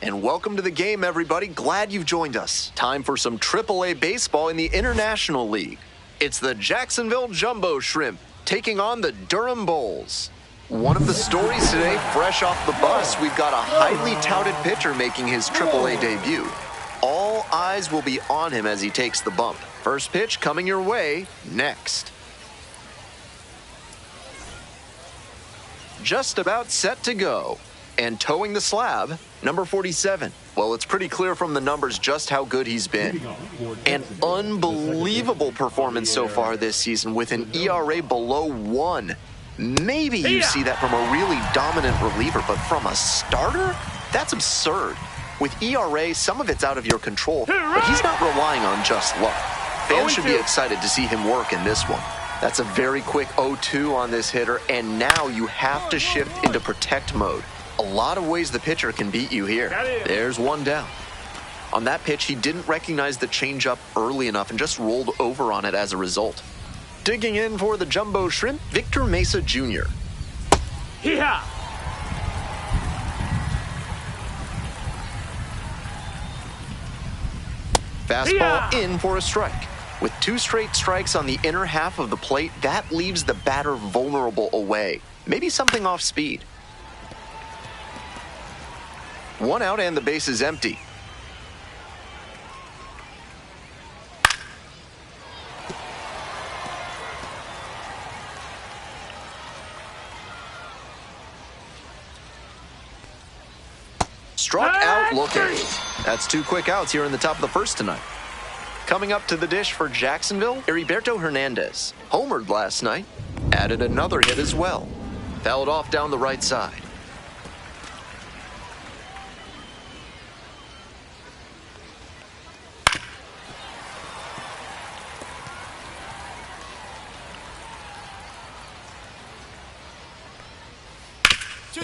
And welcome to the game, everybody. Glad you've joined us. Time for some AAA baseball in the International League. It's the Jacksonville Jumbo Shrimp taking on the Durham Bulls. One of the stories today, fresh off the bus, we've got a highly touted pitcher making his AAA debut. All eyes will be on him as he takes the bump. First pitch coming your way next. Just about set to go. And towing the slab, number 47. Well, it's pretty clear from the numbers just how good he's been. An unbelievable performance so far this season with an ERA below 1. Maybe you see that from a really dominant reliever, but from a starter? That's absurd. With ERA, some of it's out of your control, but he's not relying on just luck. Fans should be excited to see him work in this one. That's a very quick 0-2 on this hitter, and now you have to shift into protect mode. A lot of ways the pitcher can beat you here. There's one down. On that pitch, he didn't recognize the changeup early enough and just rolled over on it as a result. Digging in for the Jumbo Shrimp, Victor Mesa Jr. Hee-haw! Fastball in for a strike. With 2 straight strikes on the inner half of the plate, that leaves the batter vulnerable away. Maybe something off speed. 1 out and the base is empty. Struck out looking. That's 2 quick outs here in the top of the first tonight. Coming up to the dish for Jacksonville, Heriberto Hernandez. Homered last night. Added another hit as well. Fouled off down the right side.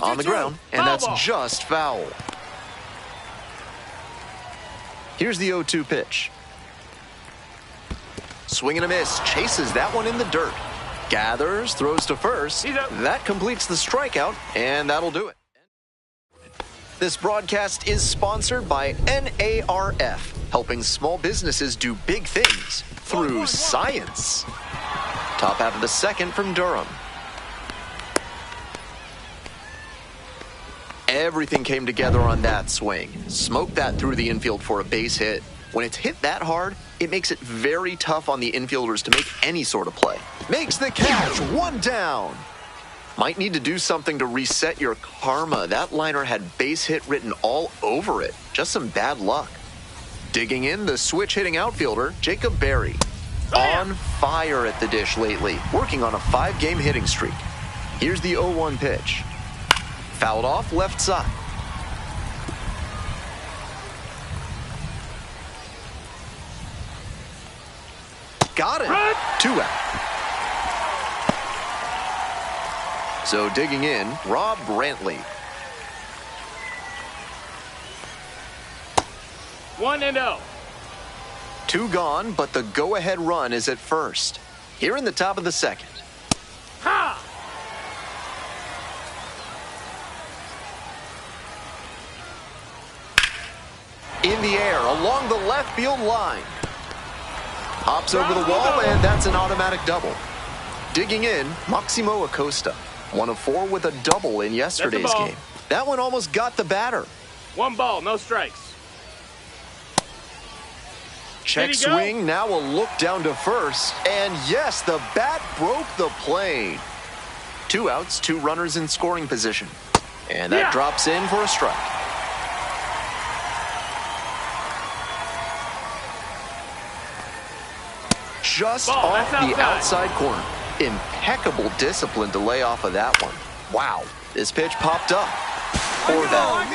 On the ground, and that's just foul. Here's the 0-2 pitch. Swing and a miss, chases that one in the dirt. Gathers, throws to first. That completes the strikeout, and that'll do it. This broadcast is sponsored by NARF, helping small businesses do big things through science. Top half of the second from Durham. Everything came together on that swing. Smoked that through the infield for a base hit. When it's hit that hard, it makes it very tough on the infielders to make any sort of play. Makes the catch, 1 down. Might need to do something to reset your karma. That liner had base hit written all over it. Just some bad luck. Digging in, the switch-hitting outfielder, Jacob Berry. On fire at the dish lately, working on a 5-game hitting streak. Here's the 0-1 pitch. Fouled off left side. Got it. 2 out. So digging in, Rob Brantley. 1-0. 2 gone, but the go-ahead run is at first. Here in the top of the second. Ha! In the air, along the left field line. Hops over the wall, and that's an automatic double. Digging in, Maximo Acosta. 1 of 4 with a double in yesterday's game. That one almost got the batter. 1 ball, no strikes. Check swing, now a look down to first. And yes, the bat broke the plane. 2 outs, 2 runners in scoring position. And that drops in for a strike. Just off the outside corner. Impeccable discipline to lay off of that one. Wow, this pitch popped up. Or that.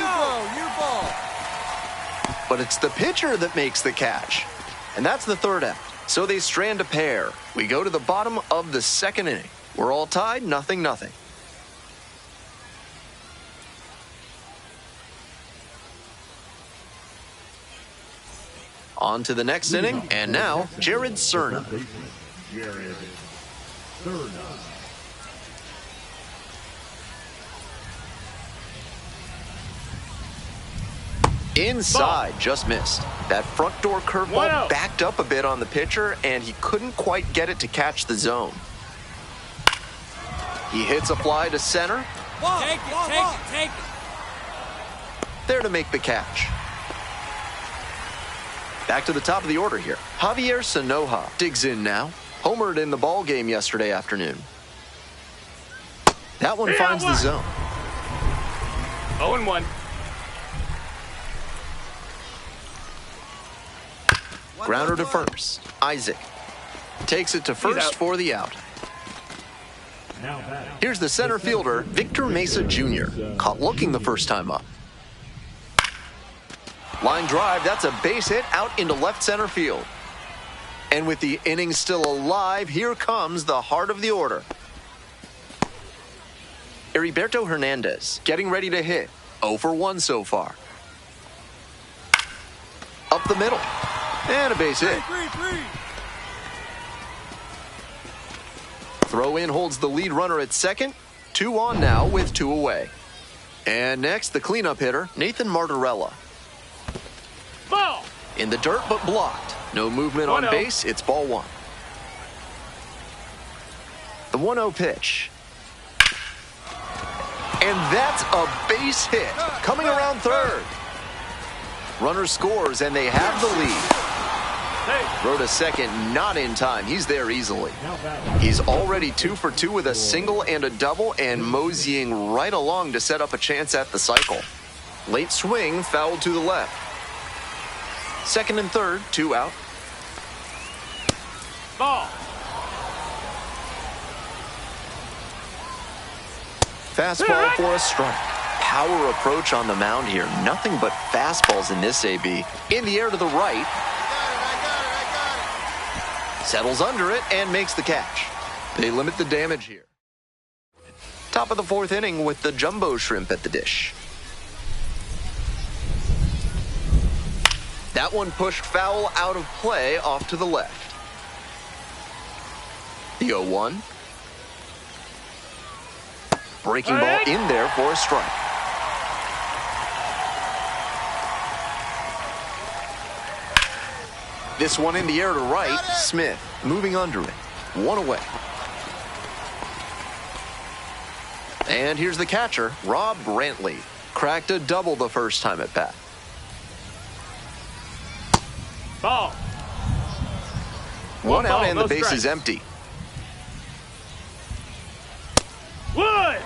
But it's the pitcher that makes the catch. And that's the 3rd out. So they strand a pair. We go to the bottom of the 2nd inning. We're all tied, 0-0. On to the next inning, and now, Jared Cerna. Inside, just missed. That front door curveball 1-0. backed up a bit on the pitcher, and he couldn't quite get it to catch the zone. He hits a fly to center. Take it. There to make the catch. Back to the top of the order here. Javier Sanoja digs in now. Homered in the ball game yesterday afternoon. That one finds the zone. 0-1. Grounder to first. Isaac takes it to first for the out. Here's the center fielder, Victor Mesa Jr., caught looking the first time up. Line drive, that's a base hit out into left center field. And with the inning still alive, here comes the heart of the order. Heriberto Hernandez getting ready to hit. 0 for 1 so far. Up the middle. And a base hit. Throw in holds the lead runner at second. 2 on now with 2 away. And next, the cleanup hitter, Nathan Martorella. Ball. In the dirt, but blocked. No movement on 1-0. base. It's ball 1. The 1-0 pitch. And that's a base hit. Coming around third. Runner scores, and they have the lead. Throw to second, not in time. He's there easily. He's already 2 for 2 with a single and a double, and moseying right along to set up a chance at the cycle. Late swing, foul to the left. Second and third, 2 out. Ball. Fastball for a strike. Power approach on the mound here. Nothing but fastballs in this AB. In the air to the right. Settles under it and makes the catch. They limit the damage here. Top of the 4th inning with the jumbo shrimp at the dish. That one pushed foul out of play off to the left. The 0-1. Breaking ball in there for a strike. This one in the air to right. Smith moving under it. 1 away. And here's the catcher, Rob Brantley. Cracked a double the first time at bat. Ball. 1 out ball, and no the base is strikes. empty. Wood.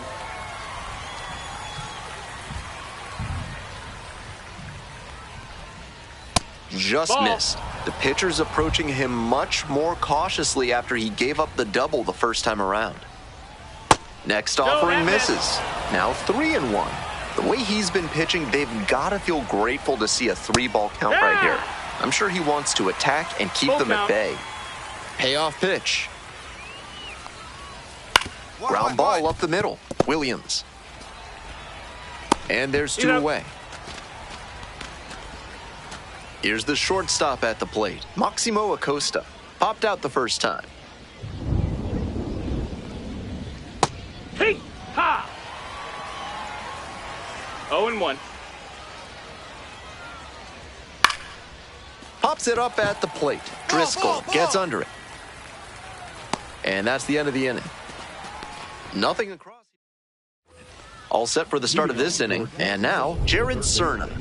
Just Ball. missed. The pitcher's approaching him much more cautiously after he gave up the double the first time around. Next offering misses. Now 3-1. The way he's been pitching, they've got to feel grateful to see a 3-ball count right here. I'm sure he wants to attack and keep them at bay. Payoff pitch. Ground ball up the middle. Williams. And there's 2 away. Here's the shortstop at the plate. Maximo Acosta. Popped out the first time. Hey, ha. 0-1. Pops it up at the plate. Driscoll gets under it. And that's the end of the inning. Nothing across. All set for the start of this inning. And now, Jared Cerna.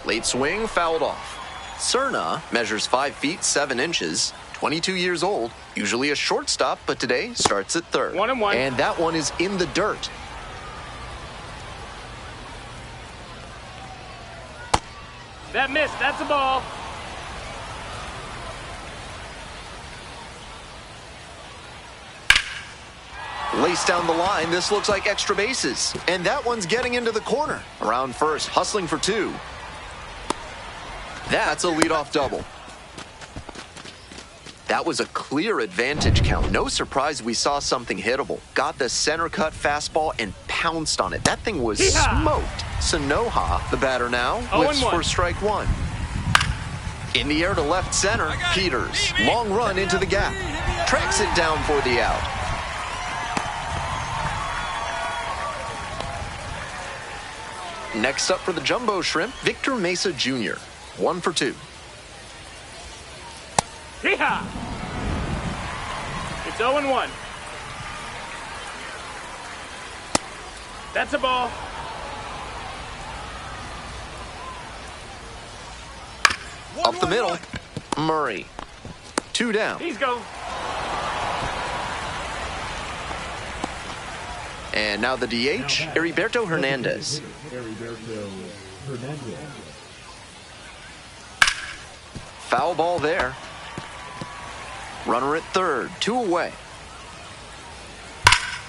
Late swing, fouled off. Cerna measures 5 feet 7 inches, 22 years old, usually a shortstop, but today starts at third. 1-1. And that one is in the dirt. That missed. That's a ball. Laced down the line, this looks like extra bases. And that one's getting into the corner. Around first, hustling for 2. That's a leadoff double. That was a clear advantage count. No surprise we saw something hittable. Got the center cut fastball and pounced on it. That thing was smoked. Sanoja, the batter now, whips for strike 1. In the air to left center, Peters. Long run into the gap. Tracks it down for the out. Next up for the Jumbo Shrimp, Victor Mesa Jr., 1 for 2. Hee-haw! It's 0-1. That's a ball. Up the middle, Murray. 2 down. He's go. And now the DH, Heriberto Hernandez. Foul ball there. Runner at third, 2 away.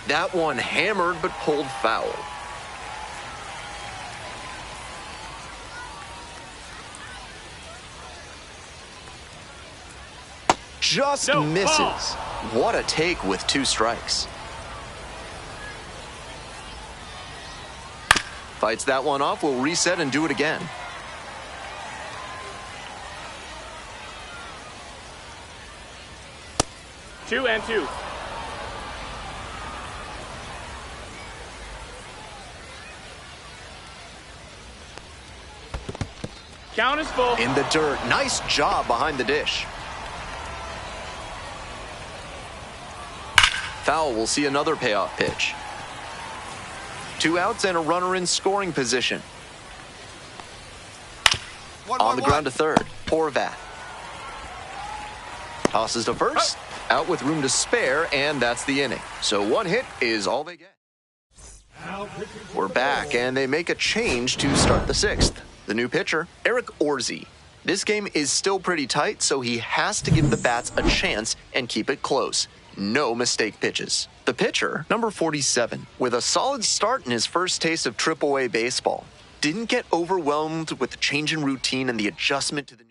That one hammered but pulled foul. Just misses. What a take with 2 strikes. Fights that one off, will reset and do it again. Two and 2. Count is full. In the dirt. Nice job behind the dish. Foul will see another payoff pitch. 2 outs and a runner in scoring position. On the ground to third, Horvath. Tosses to first, out with room to spare, and that's the inning. So 1 hit is all they get. We're back, and they make a change to start the 6th. The new pitcher, Eric Orzi. This game is still pretty tight, so he has to give the bats a chance and keep it close. No mistake pitches. The pitcher, number 47, with a solid start in his first taste of AAA baseball, didn't get overwhelmed with the change in routine and the adjustment to the new.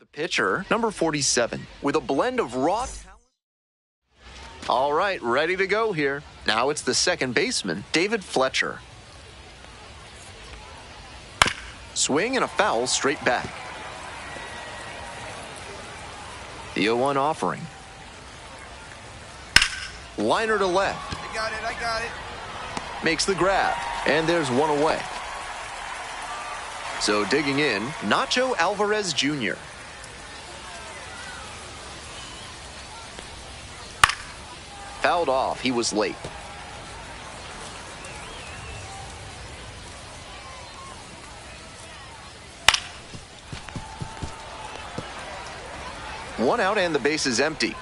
The pitcher, number 47, with a blend of raw talent. All right, ready to go here. Now it's the second baseman, David Fletcher. Swing and a foul straight back. The 0-1 offering. Liner to left. I got it. Makes the grab, and there's 1 away. So digging in, Nacho Alvarez Jr. Fouled off, he was late. One out and the base is empty.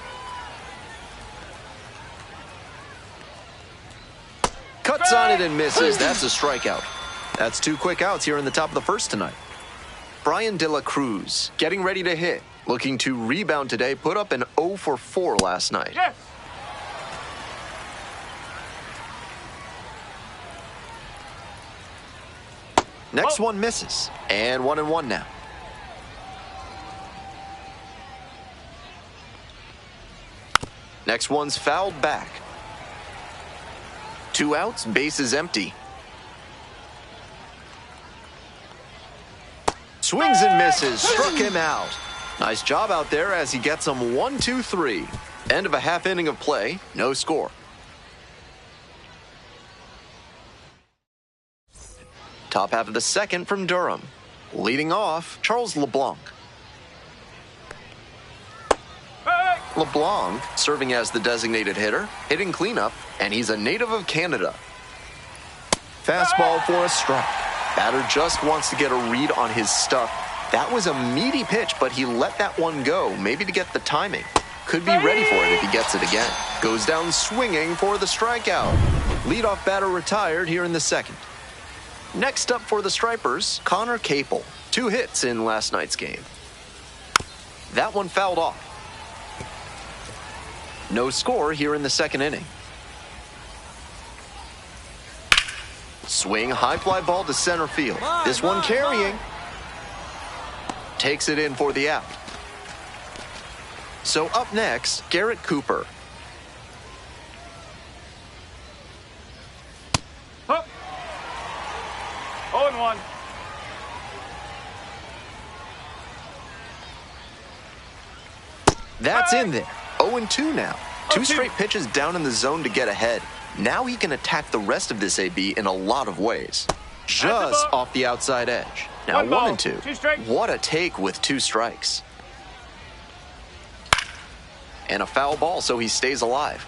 Cuts on it and misses. That's a strikeout. That's 2 quick outs here in the top of the first tonight. Brian De La Cruz getting ready to hit. Looking to rebound today. Put up an 0 for 4 last night. Yes. Next one misses. And 1-1 now. Next one's fouled back. 2 outs, bases empty. Swings and misses, struck him out. Nice job out there as he gets him 1-2-3. End of a half inning of play, no score. Top half of the second from Durham. Leading off, Charles LeBlanc. LeBlanc serving as the designated hitter, hitting cleanup, and he's a native of Canada. Fastball for a strike. Batter just wants to get a read on his stuff. That was a meaty pitch, but he let that one go, maybe to get the timing. Could be ready for it if he gets it again. Goes down swinging for the strikeout. Leadoff batter retired here in the second. Next up for the Stripers, Connor Capel. 2 hits in last night's game. That one fouled off. No score here in the second inning. Swing, high fly ball to center field. This one carrying. Takes it in for the out. So up next, Garrett Cooper. Huh. 0-1. That's in there. 0-2 now. 2 straight pitches down in the zone to get ahead. Now he can attack the rest of this AB in a lot of ways. Just off the outside edge. Now 1-2. What a take with 2 strikes. And a foul ball, so he stays alive.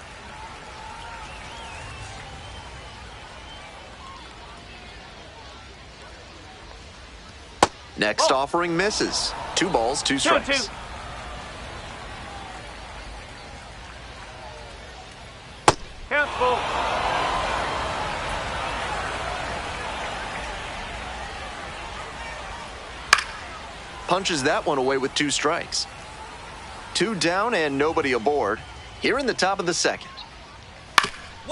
Next offering misses. 2 balls, 2 strikes. 2-2. Careful. Punches that one away with 2 strikes. 2 down and nobody aboard. Here in the top of the second.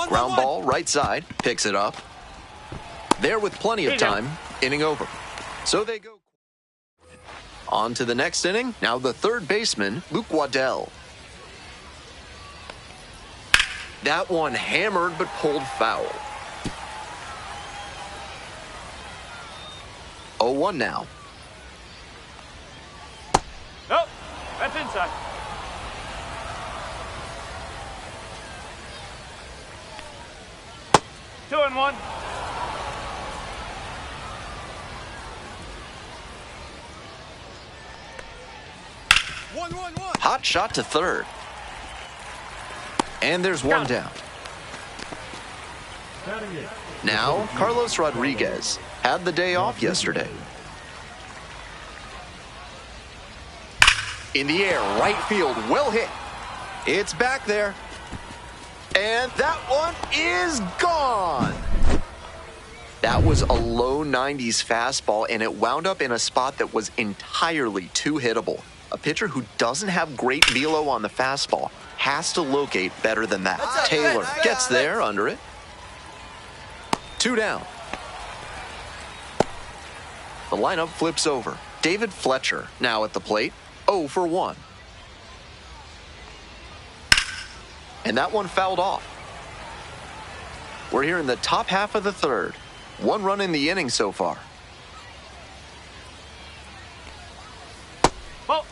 Ground ball, right side, picks it up. There with plenty of time, inning over. So they go. On to the next inning. Now the third baseman, Luke Waddell. That one hammered but pulled foul. 0-1 now. Nope, that's inside. Two and 1. Hot shot to third. And there's one down. Now, Carlos Rodriguez had the day off yesterday. In the air, right field, well hit. It's back there. And that one is gone. That was a low 90s fastball, and it wound up in a spot that was entirely too hittable. A pitcher who doesn't have great velo on the fastball has to locate better than that. Taylor gets there under it. 2 down. The lineup flips over. David Fletcher now at the plate. 0 for 1. And that one fouled off. We're here in the top half of the third. 1 run in the inning so far. Ball.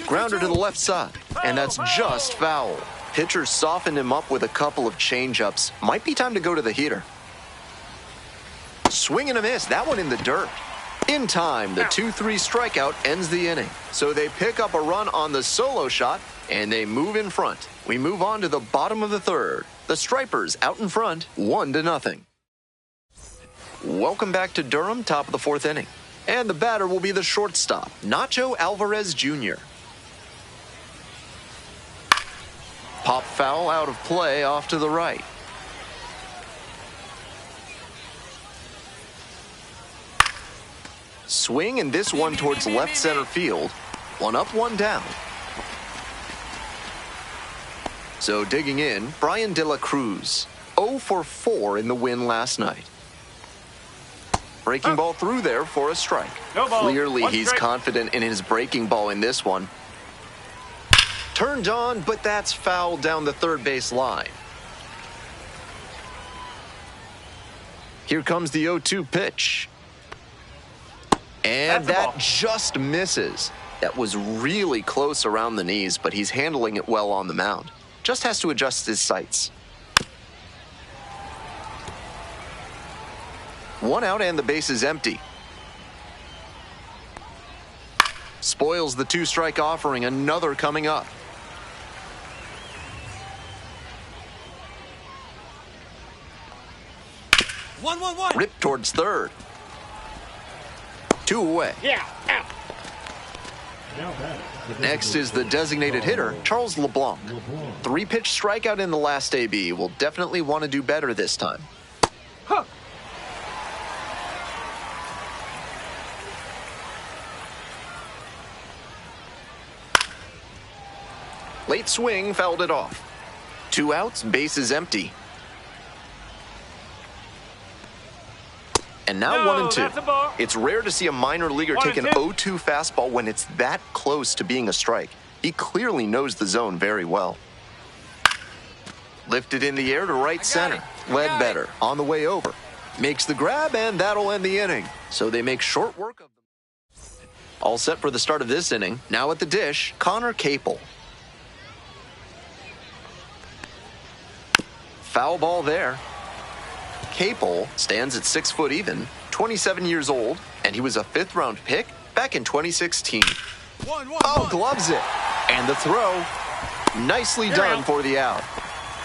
Grounder to the left side, and that's just foul. Pitcher softened him up with a couple of changeups. Might be time to go to the heater. Swing and a miss. That one in the dirt. In time, the 2-3 strikeout ends the inning. So they pick up a run on the solo shot, and they move in front. We move on to the bottom of the third. The Stripers out in front, 1-0. Welcome back to Durham, top of the 4th inning. And the batter will be the shortstop, Nacho Alvarez Jr. Pop foul out of play off to the right. Swing, and this one towards left center field. 1 up, 1 down. So digging in, Brian De La Cruz, 0 for 4 in the win last night. Breaking ball through there for a strike. No ball. Clearly, One he's strike. confident in his breaking ball in this one. Turned on, but that's fouled down the third base line. Here comes the 0-2 pitch. And that just misses. That was really close around the knees, but he's handling it well on the mound. Just has to adjust his sights. 1 out and the base is empty. Spoils the 2-strike offering, another coming up. One. Ripped towards third. 2 away. Yeah, out. Next is the designated hitter, Charles LeBlanc. 3-pitch strikeout in the last AB. Will definitely want to do better this time. Huh. Late swing, fouled it off. 2 outs, base is empty. And now No, 1 and 2. that's a ball. It's rare to see a minor leaguer 1 take and an 2. 0-2 fastball when it's that close to being a strike. He clearly knows the zone very well. Lifted in the air to right center. Ledbetter on the way over. Makes the grab, and that'll end the inning. So they make short work of them. All set for the start of this inning. Now at the dish, Connor Capel. Foul ball there. Capel stands at 6 foot even, 27 years old, and he was a 5th-round pick back in 2016. Oh, gloves it. And the throw. Nicely done for the out.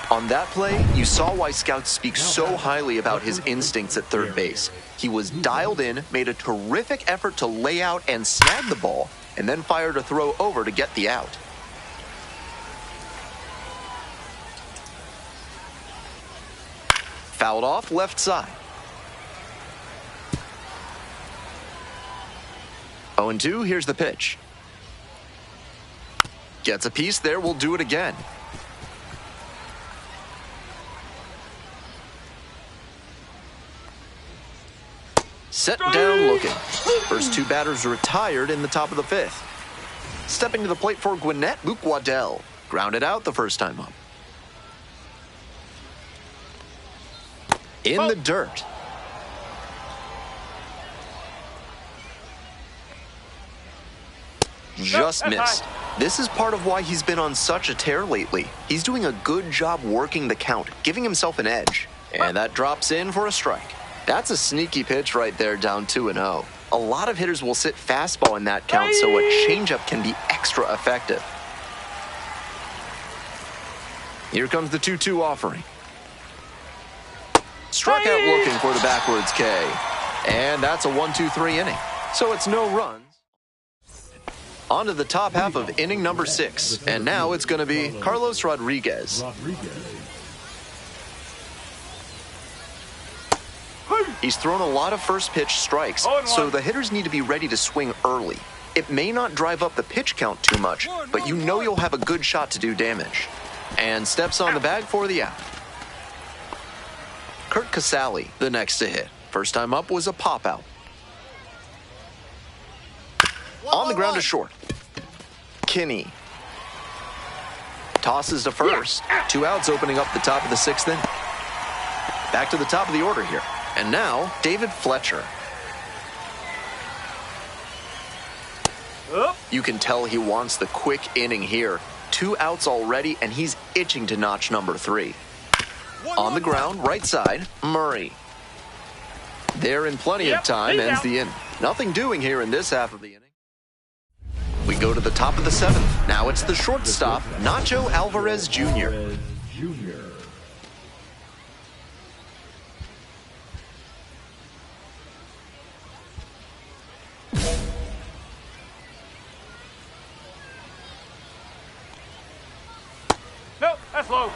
On that play, you saw why scouts speak so highly about his instincts at third base. He was dialed in, made a terrific effort to lay out and snag the ball, and then fired a throw over to get the out. Fouled off left side. 0-2, here's the pitch. Gets a piece there, we'll do it again. Set down looking. First 2 batters retired in the top of the 5th. Stepping to the plate for Gwinnett, Luke Waddell. Grounded out the first time up. In the dirt. Just missed. This is part of why he's been on such a tear lately. He's doing a good job working the count, giving himself an edge. And that drops in for a strike. That's a sneaky pitch right there, down 2-0. A lot of hitters will sit fastball in that count, so a changeup can be extra effective. Here comes the 2-2 offering. Struck out looking for the backwards K. And that's a 1-2-3 inning. So it's no runs. On to the top half of inning number 6. And now it's going to be Carlos Rodriguez. He's thrown a lot of first pitch strikes, so the hitters need to be ready to swing early. It may not drive up the pitch count too much, but you know you'll have a good shot to do damage. And steps on the bag for the out. Kurt Casale, the next to hit. First time up was a pop-out. On the ground to short. Kinney. Tosses to first. 2 outs opening up the top of the 6th inning. Back to the top of the order here. And now, David Fletcher. You can tell he wants the quick inning here. 2 outs already, and he's itching to notch number 3. On the ground, right side, Murray. There in plenty of time, ends the inning. Nothing doing here in this half of the inning. We go to the top of the 7th. Now it's the shortstop, Nacho Alvarez Jr. Nope, that's low.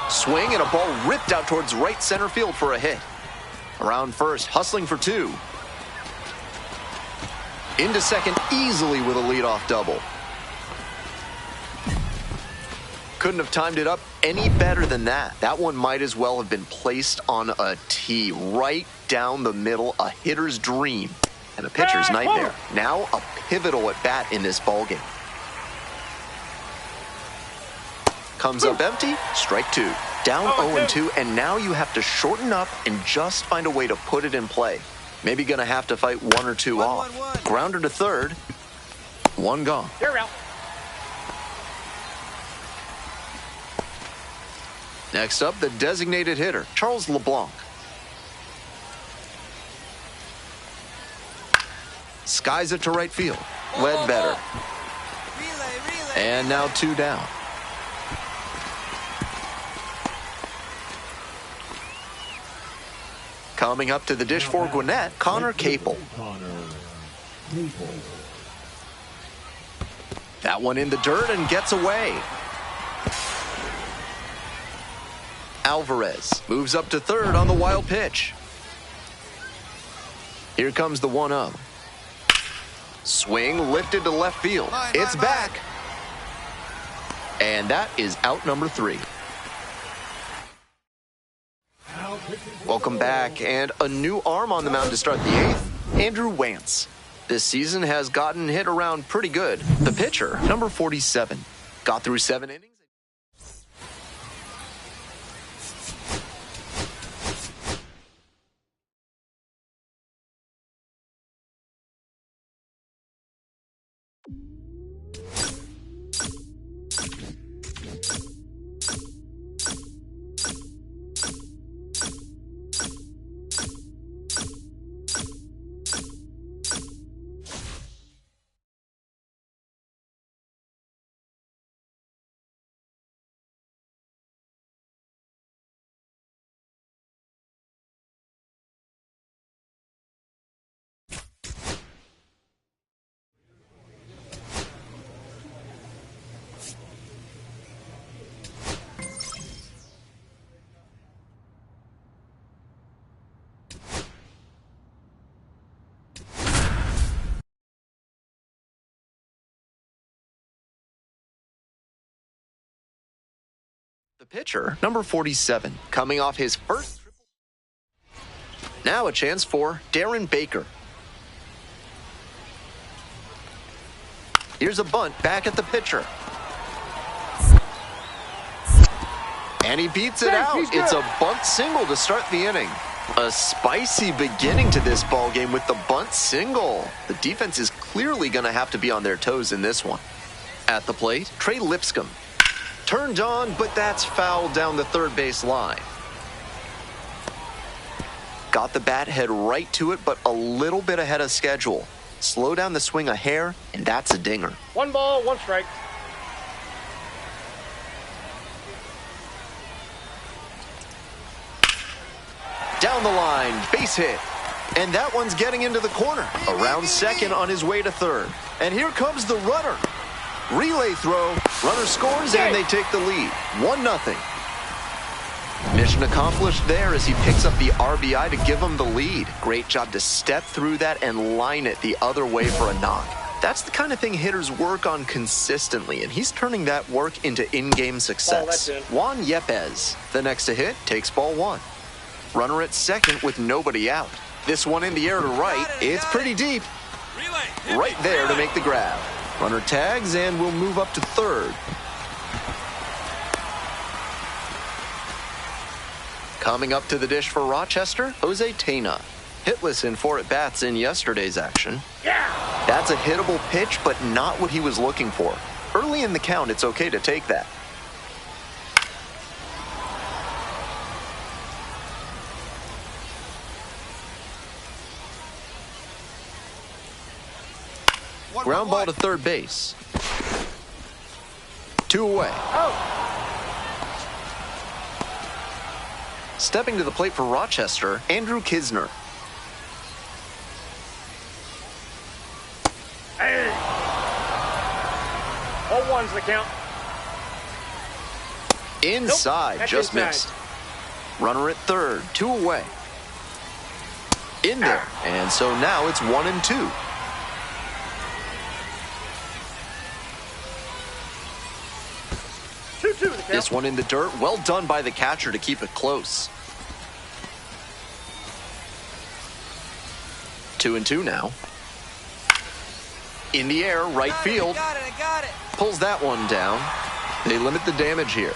Swing and a ball ripped out towards right center field for a hit. Around first, hustling for 2. Into second easily with a leadoff double. Couldn't have timed it up any better than that. That one might as well have been placed on a tee right down the middle, a hitter's dream and a pitcher's nightmare. Now a pivotal at bat in this ballgame. Comes up empty, strike two. Down 0-2, and now you have to shorten up and just find a way to put it in play. Maybe gonna have to fight one or two off. Grounder to third, one gone. You're out. Next up, the designated hitter, Charles LeBlanc. Skies it to right field. Led better. And now two down. Coming up to the dish for Gwinnett, Connor Capel. That one in the dirt and gets away. Alvarez moves up to third on the wild pitch. Here comes the 1-0. Swing lifted to left field. It's back. And that is out number 3. Welcome back, and a new arm on the mound to start the 8th, Andrew Wantz. This season has gotten hit around pretty good. The pitcher, number 47, got through 7 innings. The pitcher, number 47, coming off his first triple. Now a chance for Darren Baker. Here's a bunt back at the pitcher. And he beats it out. It's a bunt single to start the inning. A spicy beginning to this ball game with the bunt single. The defense is clearly going to have to be on their toes in this one. At the plate, Trey Lipscomb. Turned on, but that's fouled down the third base line. Got the bat head right to it, but a little bit ahead of schedule. Slow down the swing a hair, and that's a dinger. 1 ball, 1 strike. Down the line, base hit. And that one's getting into the corner. Around second on his way to third. And here comes the runner. Relay throw, runner scores, and they take the lead. 1-0. Mission accomplished there as he picks up the RBI to give him the lead. Great job to step through that and line it the other way for a knock. That's the kind of thing hitters work on consistently, and he's turning that work into in-game success. Juan Yepes, the next to hit, takes ball 1. Runner at second with nobody out. This one in the air to right. It's pretty deep. Right there to make the grab. Runner tags and will move up to third. Coming up to the dish for Rochester, Jose Tena. Hitless in 4 at-bats in yesterday's action. That's a hittable pitch, but not what he was looking for. Early in the count, it's okay to take that. Ground ball to third base. 2 away. Stepping to the plate for Rochester, Andrew Kisner. Hey. 0-1's the count. Inside, just inside. missed. Runner at third, 2 away. In there, and so now it's 1-2. This one in the dirt. Well done by the catcher to keep it close. 2-2 now. In the air, right field. I got it. Pulls that one down. They limit the damage here.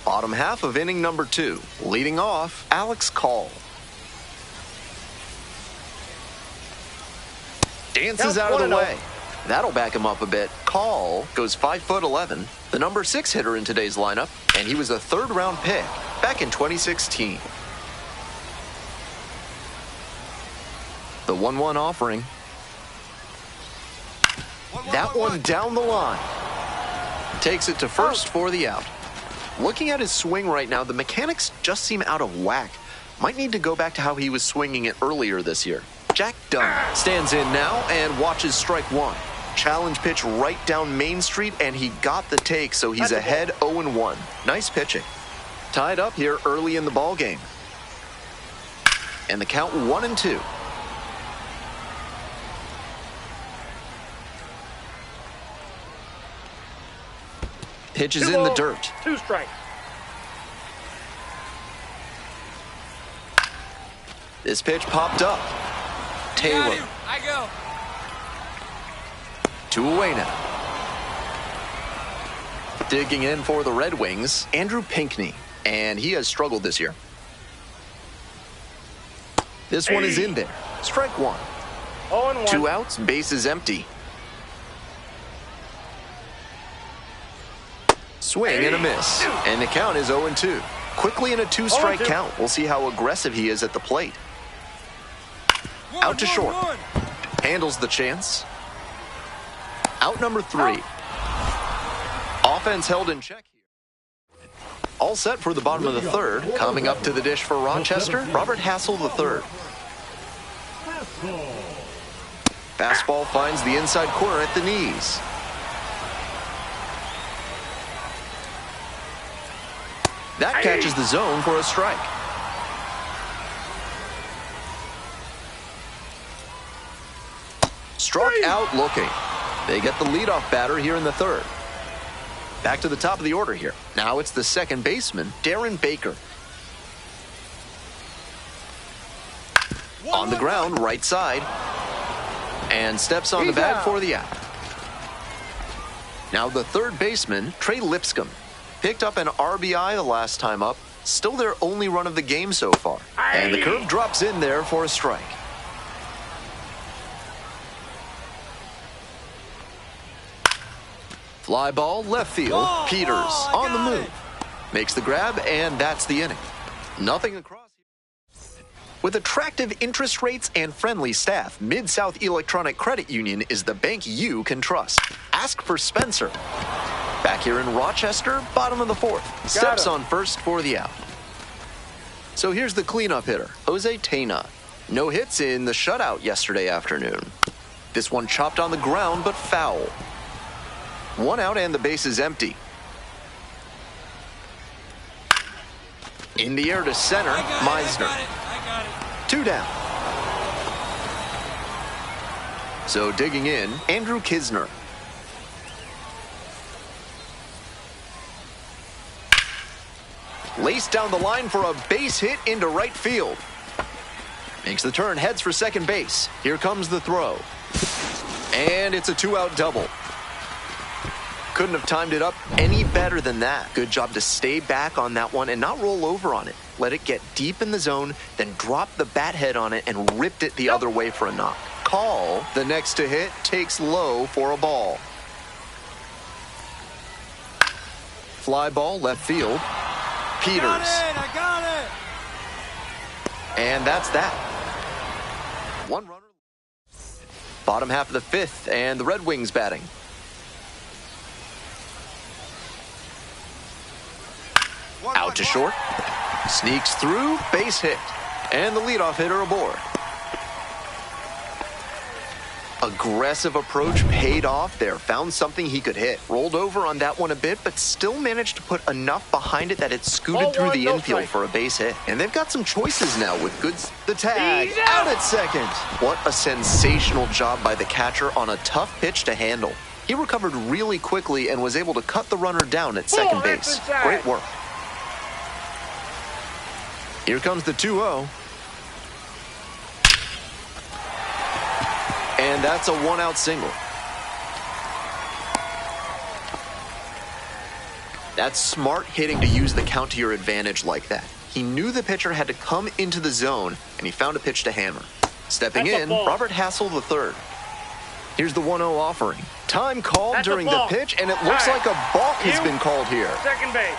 Bottom half of inning number 2. Leading off, Alex Call. Dances out of the way. That'll back him up a bit. Call goes 5'11", the number 6 hitter in today's lineup, and he was a third-round pick back in 2016. The 1-1 offering. That one down the line. Takes it to first for the out. Looking at his swing right now, the mechanics just seem out of whack. Might need to go back to how he was swinging it earlier this year. Jack Dunn stands in now and watches strike 1. Challenge pitch right down Main Street, and he got the take, so he's ahead 0-1. Nice pitching. Tied up here early in the ball game. And the count 1-2. Pitch is in the dirt. 2 strikes. This pitch popped up. Taylor. I go. 2 away now. Digging in for the Red Wings, Andrew Pinckney, and he has struggled this year. This one is in there. Strike 1. 0-1. 2 outs, base is empty. Swing and a miss, and the count is 0-2. Quickly in a 2-strike count. We'll see how aggressive he is at the plate. Out to short. Handles the chance. Out number 3. Offense held in check here. All set for the bottom of the 3rd. Coming up to the dish for Rochester, Robert Hassel III. Fastball finds the inside corner at the knees. That catches the zone for a strike. Struck out looking. They get the leadoff batter here in the 3rd. Back to the top of the order here. Now it's the second baseman, Darren Baker. On the ground, right side. And steps on the bag for the out. Now the third baseman, Trey Lipscomb. Picked up an RBI the last time up. Still their only run of the game so far. And the curve drops in there for a strike. Fly ball, left field. Peters on the move. Makes the grab, and that's the inning. Nothing across here. With attractive interest rates and friendly staff, Mid-South Electronic Credit Union is the bank you can trust. Ask for Spencer. Back here in Rochester, bottom of the 4th. Steps on first for the out. So here's the cleanup hitter, Jose Tena. No hits in the shutout yesterday afternoon. This one chopped on the ground, but foul. 1 out and the base is empty. In the air to center, Meisner. I got it. 2 down. So digging in, Andrew Kisner. Laced down the line for a base hit into right field. Makes the turn, heads for second base. Here comes the throw. And it's a 2-out double. Couldn't have timed it up any better than that. Good job to stay back on that one and not roll over on it. Let it get deep in the zone, then drop the bat head on it and ripped it the other way for a knock. Call, the next to hit, takes low for a ball. Fly ball, left field. Peters. I got it. And that's that. 1 runner. Bottom half of the 5th, and the Red Wings batting. Out to short. Sneaks through, base hit. And the leadoff hitter aboard. Aggressive approach paid off there. Found something he could hit. Rolled over on that one a bit, but still managed to put enough behind it that it scooted through the infield for a base hit. And they've got some choices now with goods. The tag out at second. What a sensational job by the catcher on a tough pitch to handle. He recovered really quickly and was able to cut the runner down at second base. Great work. Here comes the 2-0. And that's a one-out single. That's smart hitting to use the count to your advantage like that. He knew the pitcher had to come into the zone, and he found a pitch to hammer. Stepping in, Robert Hassel III. Here's the 1-0 offering. Time called during the pitch, and it looks like a balk has been called here. Second base.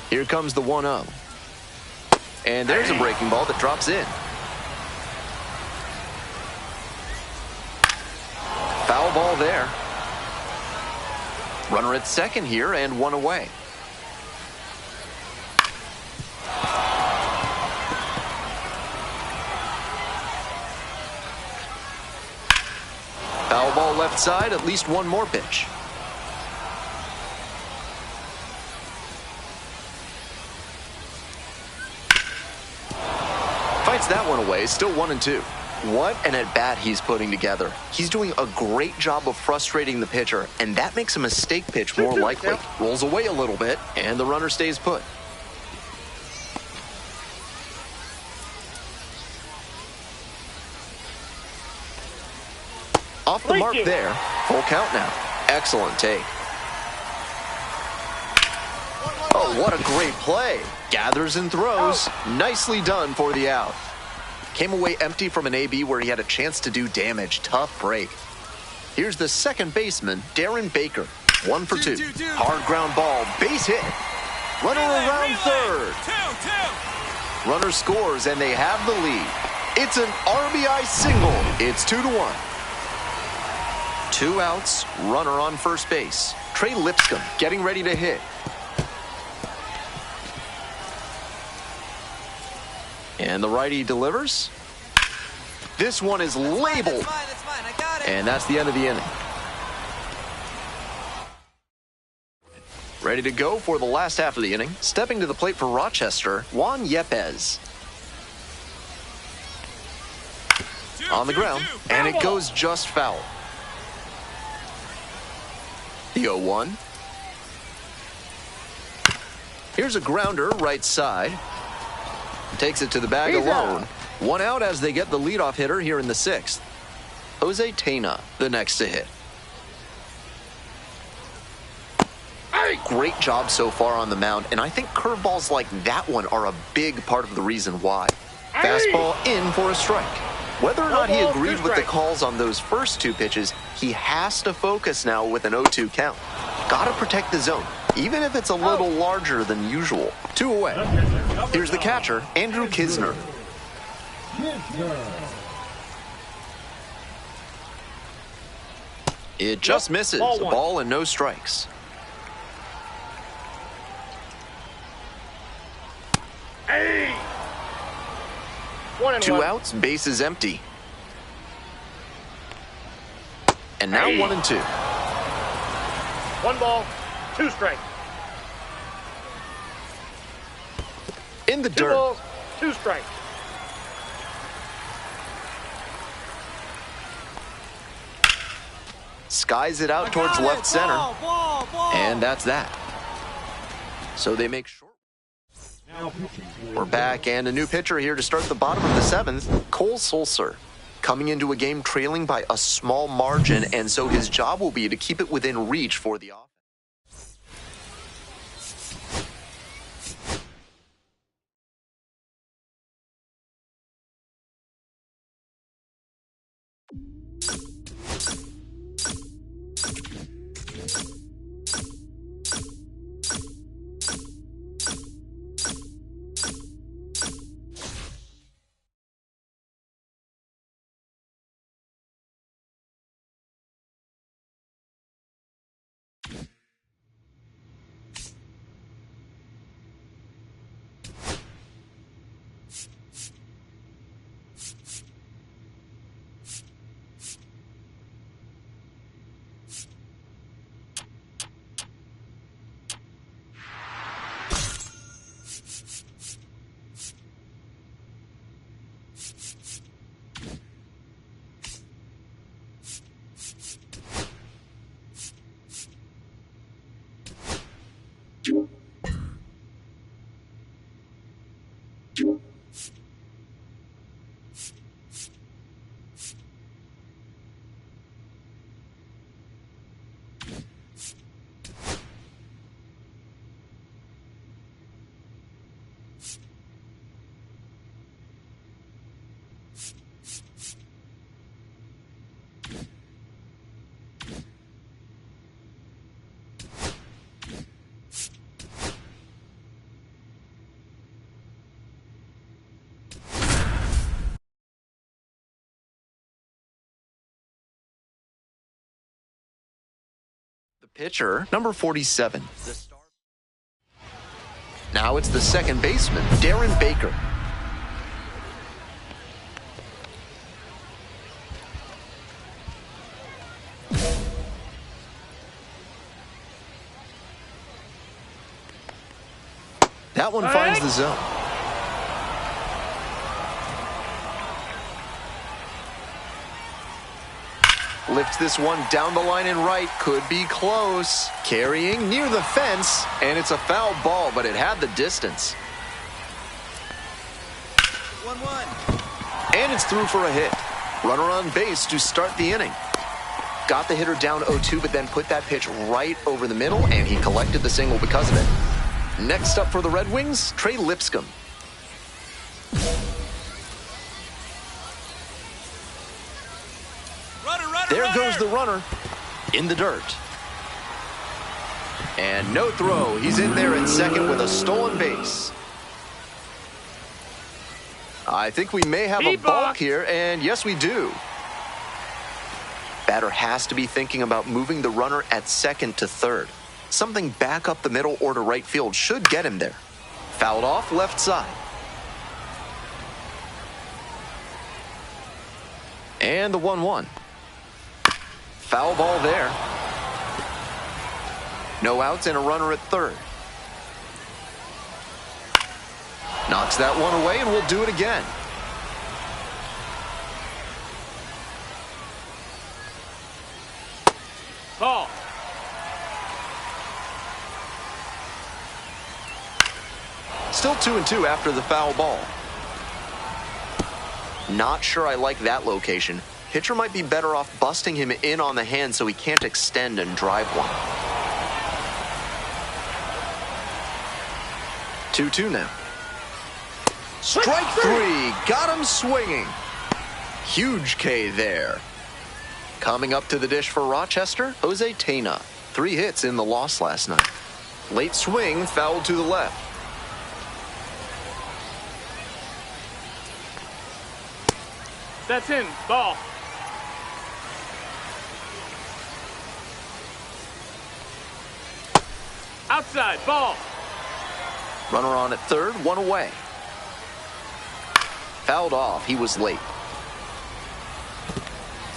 Here comes the 1-0. And there's a breaking ball that drops in. Foul ball there. Runner at second here and one away. Foul ball left side, at least one more pitch. Fights that one away, still 1-2. What an at-bat he's putting together. He's doing a great job of frustrating the pitcher, and that makes a mistake pitch more likely. Rolls away a little bit, and the runner stays put. Off the mark there. Full count now. Excellent take. Oh, what a great play. Gathers and throws. Nicely done for the out. Came away empty from an AB where he had a chance to do damage. Tough break. Here's the second baseman, Darren Baker. 1 for 2. Hard ground ball. Base hit. Runner around third. Runner scores, and they have the lead. It's an RBI single. It's 2-1. 2 outs, runner on first base. Trey Lipscomb getting ready to hit. And the righty delivers. This one is labeled. That's mine. I got it. And that's the end of the inning. Ready to go for the last half of the inning. Stepping to the plate for Rochester, Juan Yepes. On the ground, and it goes just foul. The 0-1. Here's a grounder right side. Takes it to the bag alone. 1 out as they get the leadoff hitter here in the 6th. Jose Tena, the next to hit. Great job so far on the mound, and I think curveballs like that one are a big part of the reason why. Fastball in for a strike. Whether or not he agreed with the calls on those first 2 pitches, he has to focus now with an 0-2 count. Gotta protect the zone, even if it's a little larger than usual. 2 away. Here's the catcher, Andrew Kisner. It just misses. A ball and no strikes. Hey! 2 outs, base is empty. And now 1-2. 1 ball, 2 strikes. In the 2 dirt. balls, 2 strikes. Skies it out towards left center. Ball. And that's that. So they make short. We're back, and a new pitcher here to start the bottom of the 7th, Cole Sulser. Coming into a game trailing by a small margin, and so his job will be to keep it within reach for the offense. pitcher, number 47. Now it's the second baseman, Darren Baker. That one finds the zone. Lifts this one down the line and right. Could be close. Carrying near the fence. And it's a foul ball, but it had the distance. 1-1. And it's through for a hit. Runner on base to start the inning. Got the hitter down 0-2, but then put that pitch right over the middle, and he collected the single because of it. Next up for the Red Wings, Trey Lipscomb. There goes the runner in the dirt. And no throw. He's in there at second with a stolen base. I think we may have a balk here, and yes, we do. Batter has to be thinking about moving the runner at second to third. Something back up the middle or to right field should get him there. Fouled off left side. And the 1-1. Foul ball there. No outs and a runner at third. Knocks that one away, and we'll do it again. Ball. Still 2-2 after the foul ball. Not sure I like that location. Pitcher might be better off busting him in on the hand so he can't extend and drive one. 2-2 now. Strike three. Got him swinging. Huge K there. Coming up to the dish for Rochester, Jose Tena. 3 hits in the loss last night. Late swing, fouled to the left. That's in. Ball. Outside. Ball. Runner on at third, one away. Fouled off. He was late.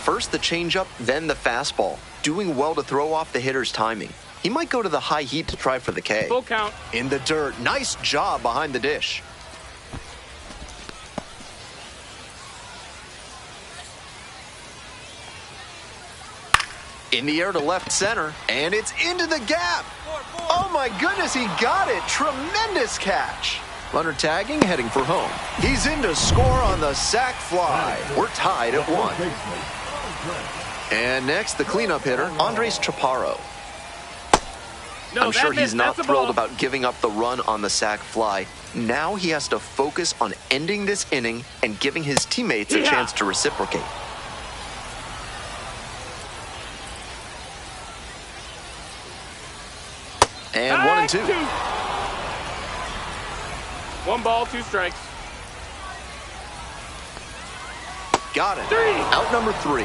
First the changeup, then the fastball. Doing well to throw off the hitter's timing. He might go to the high heat to try for the K. Full count. In the dirt. Nice job behind the dish. In the air to left center, and it's into the gap. Oh my goodness, he got it. Tremendous catch. Runner tagging, heading for home. He's in to score on the sac fly. We're tied at 1. And next, the cleanup hitter, Andres Chaparro. I'm sure he's not thrilled about giving up the run on the sac fly. Now he has to focus on ending this inning and giving his teammates a chance to reciprocate. And 1-2. 1 ball, 2 strikes. Got it. 3. Out number 3.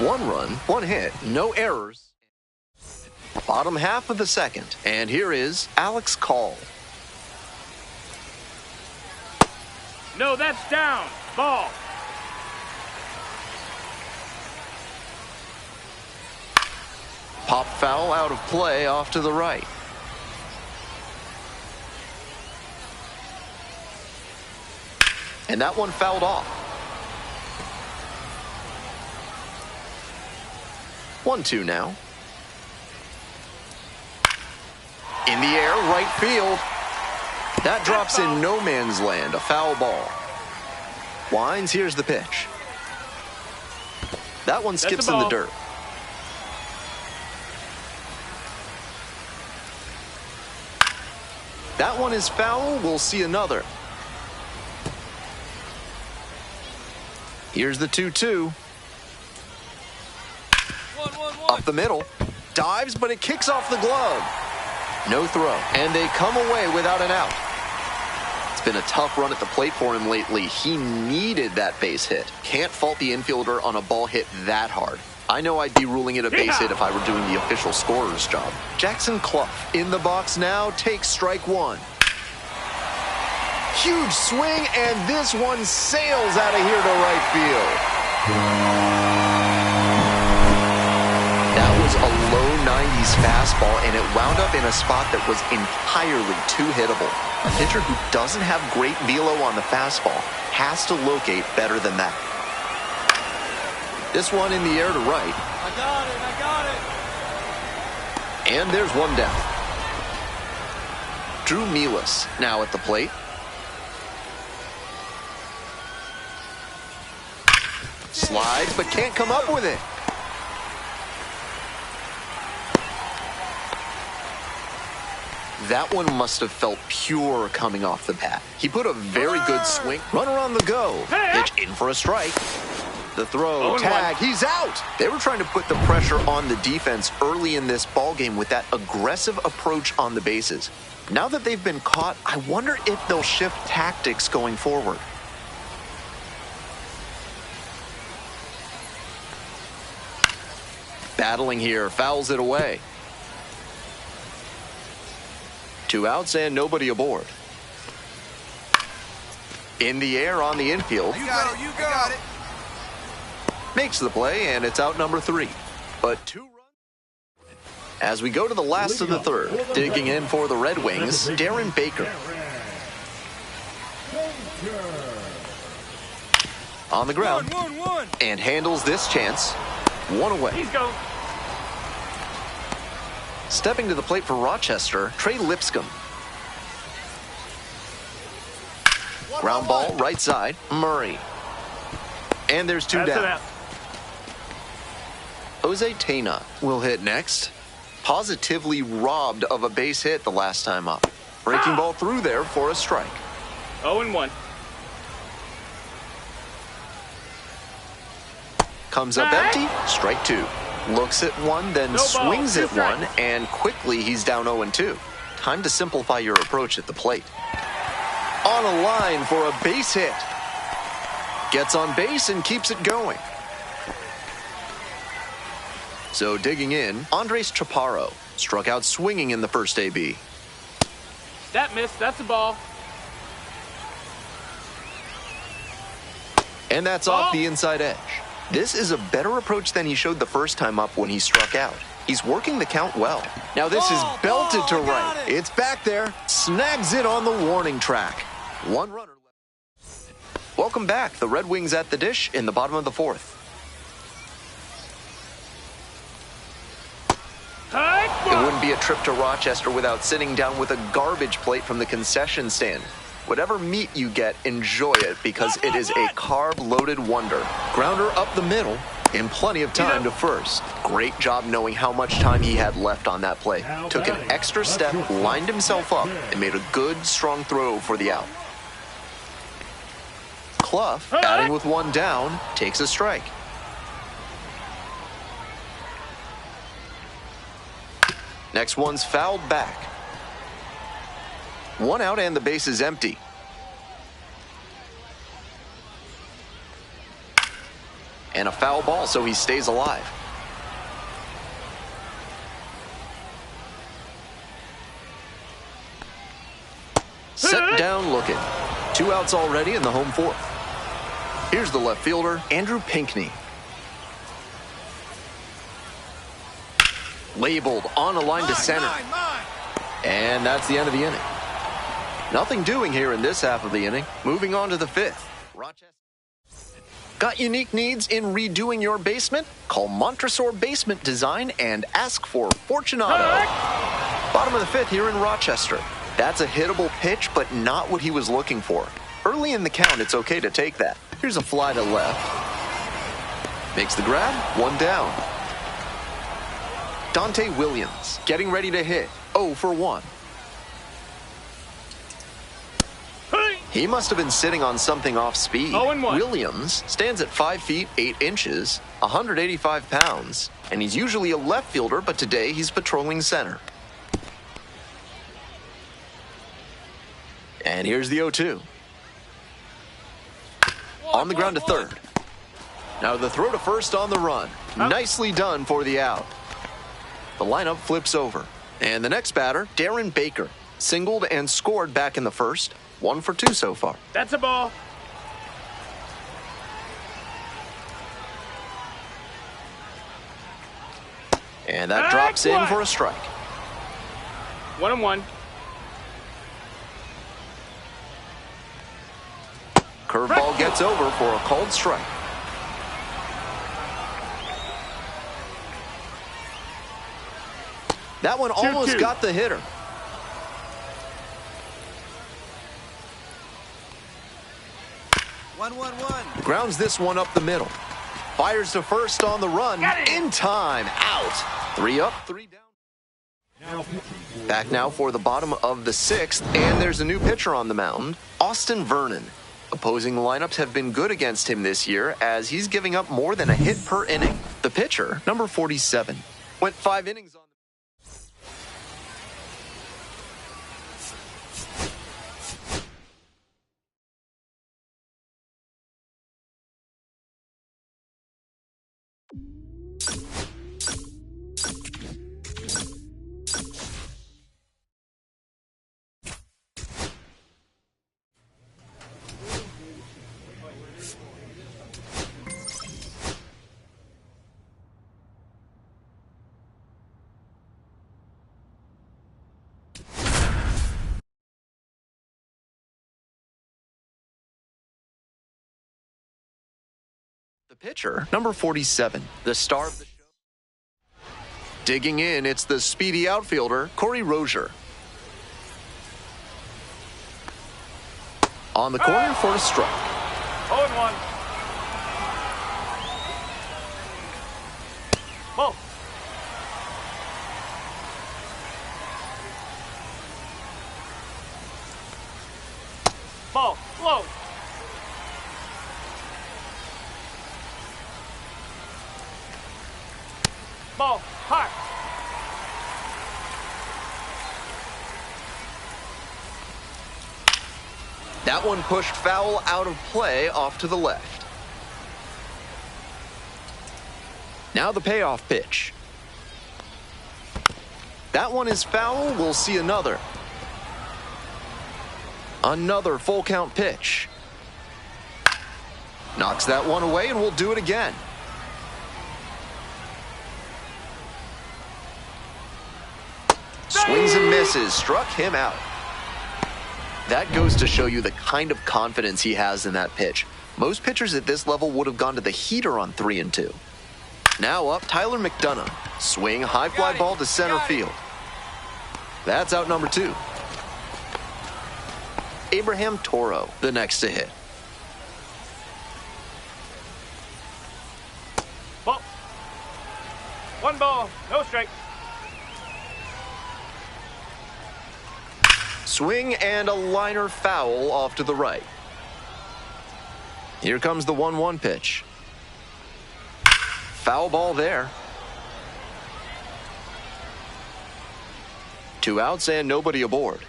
1 run, 1 hit, no errors. Bottom half of the second. And here is Alex Call. No, that's down. Ball. Pop foul out of play off to the right. And that one fouled off. 1-2 now. In the air, right field. That drops in no man's land, a foul ball. Wines, here's the pitch. That one skips in the dirt. That one is foul. We'll see another. Here's the 2-2. Up the middle. Dives, but it kicks off the glove. No throw. And they come away without an out. It's been a tough run at the plate for him lately. He needed that base hit. Can't fault the infielder on a ball hit that hard. I know I'd be ruling it a base hit if I were doing the official scorer's job. Jackson Clough in the box now takes strike one. Huge swing, and this one sails out of here to right field. That was a low 90s fastball, and it wound up in a spot that was entirely too hittable. A pitcher who doesn't have great velo on the fastball has to locate better than that. This one in the air to right. I got it. And there's one down. Drew Mealis now at the plate. Slides, but can't come up with it. That one must have felt pure coming off the bat. He put a very good swing. Runner on the go. Pitch in for a strike. The throw, tag, he's out. They were trying to put the pressure on the defense early in this ballgame with that aggressive approach on the bases. Now that they've been caught, I wonder if they'll shift tactics going forward. Battling here, fouls it away. 2 outs and nobody aboard. In the air on the infield. You got it. Makes the play, and it's out number 3. But 2 runs. As we go to the last of the third, digging in for the Red Wings, Darren Baker. On the ground. One. And handles this chance. 1 away. He's going. Stepping to the plate for Rochester, Trey Lipscomb. Ground ball, right side, Murray. And there's 2 down. Jose Tena will hit next. Positively robbed of a base hit the last time up. Breaking ball through there for a strike. 0-1. Comes up empty, strike 2. Looks at one, then swings at one, and quickly he's down 0-2. Time to simplify your approach at the plate. On a line for a base hit. Gets on base and keeps it going. So digging in, Andres Chaparro struck out swinging in the first AB. That missed. That's a ball. And that's off the inside edge. This is a better approach than he showed the first time up when he struck out. He's working the count well. Now this is belted to right. It's back there. Snags it on the warning track. 1 runner left. Welcome back. The Red Wings at the dish in the bottom of the 4th. It wouldn't be a trip to Rochester without sitting down with a garbage plate from the concession stand. Whatever meat you get, enjoy it because it is a carb-loaded wonder. Grounder up the middle in plenty of time to first. Great job knowing how much time he had left on that play. Took an extra step, lined himself up, and made a good, strong throw for the out. Clough, batting with 1 down, takes a strike. Next one's fouled back. 1 out and the base is empty. And a foul ball, so he stays alive. Set down looking. 2 outs already in the home 4th. Here's the left fielder, Andrew Pinckney. Labeled on a line to center. And that's the end of the inning. Nothing doing here in this half of the inning. Moving on to the 5th. Rochester. Got unique needs in redoing your basement? Call Montresor Basement Design and ask for Fortunato. Bottom of the 5th here in Rochester. That's a hittable pitch, but not what he was looking for. Early in the count, it's okay to take that. Here's a fly to left. Makes the grab, 1 down. Dante Williams getting ready to hit. 0 for 1. He must have been sitting on something off speed. 0-1. Williams stands at 5 feet 8 inches, 185 pounds, and he's usually a left fielder, but today he's patrolling center. And here's the 0-2. On the ground to third. Now the throw to first on the run. Nicely done for the out. The lineup flips over. And the next batter, Darren Baker, singled and scored back in the first. 1 for 2 so far. That's a ball. And that drops in for a strike. 1-1. Curveball gets over for a called strike. That one almost got the hitter. One. Grounds this one up the middle. Fires to first on the run. In time. Out. 3 up, 3 down. Back now for the bottom of the 6th, and there's a new pitcher on the mound, Austin Vernon. Opposing lineups have been good against him this year, as he's giving up more than a hit per inning. The pitcher, number 47, went 5 innings on. The pitcher, number 47, the star of the show. Digging in, it's the speedy outfielder, Corey Rozier. On the corner for a strike. 0-1. Ball. Ball. Low. Ball. Hot. That one pushed foul out of play off to the left. Now the payoff pitch. That one is foul. We'll see another. Another full count pitch. Knocks that one away, and we'll do it again. Swings and misses. Struck him out. That goes to show you the kind of confidence he has in that pitch. Most pitchers at this level would have gone to the heater on 3-2. Now up, Tyler McDonough. Swing, high fly ball to center field. That's out number 2. Abraham Toro, the next to hit. Ball. 1 ball, no strike. Swing and a liner foul off to the right. Here comes the 1-1 pitch. Foul ball there. 2 outs and nobody aboard.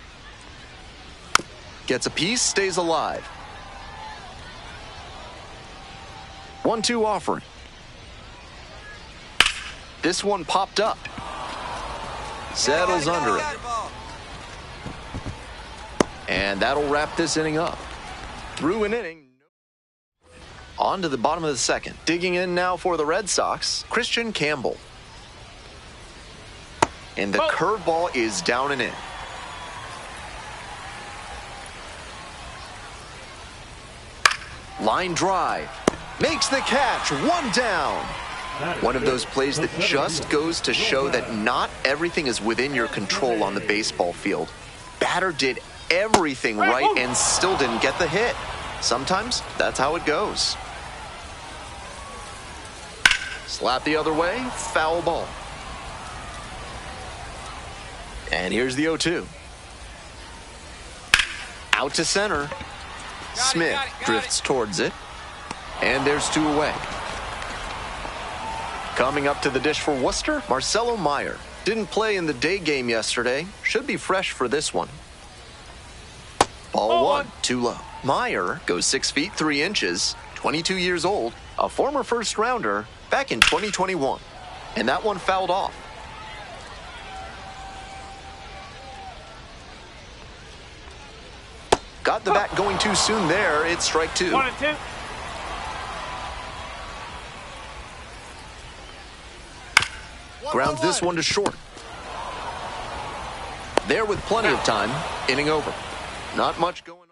Gets a piece, stays alive. 1-2 offering. This one popped up. Settles under it. And that'll wrap this inning up. Through an inning. On to the bottom of the 2nd. Digging in now for the Red Sox, Christian Campbell. And the curveball is down and in. Line drive. Makes the catch. 1 down. One of those plays that just goes to show that not everything is within your control on the baseball field. Batter did everything right and still didn't get the hit. Sometimes that's how it goes. Slap the other way, foul ball. And here's the 0-2. Out to center. Smith drifts towards it. And there's 2 away. Coming up to the dish for Worcester, Marcelo Meyer. Didn't play in the day game yesterday. Should be fresh for this one. Ball 1, too low. Meyer goes 6 feet 3 inches, 22 years old, a former first rounder, back in 2021. And that one fouled off. Got the bat going too soon there. It's strike two. 1-2. Grounds this one to short. There with plenty of time. Inning over. Not much going on.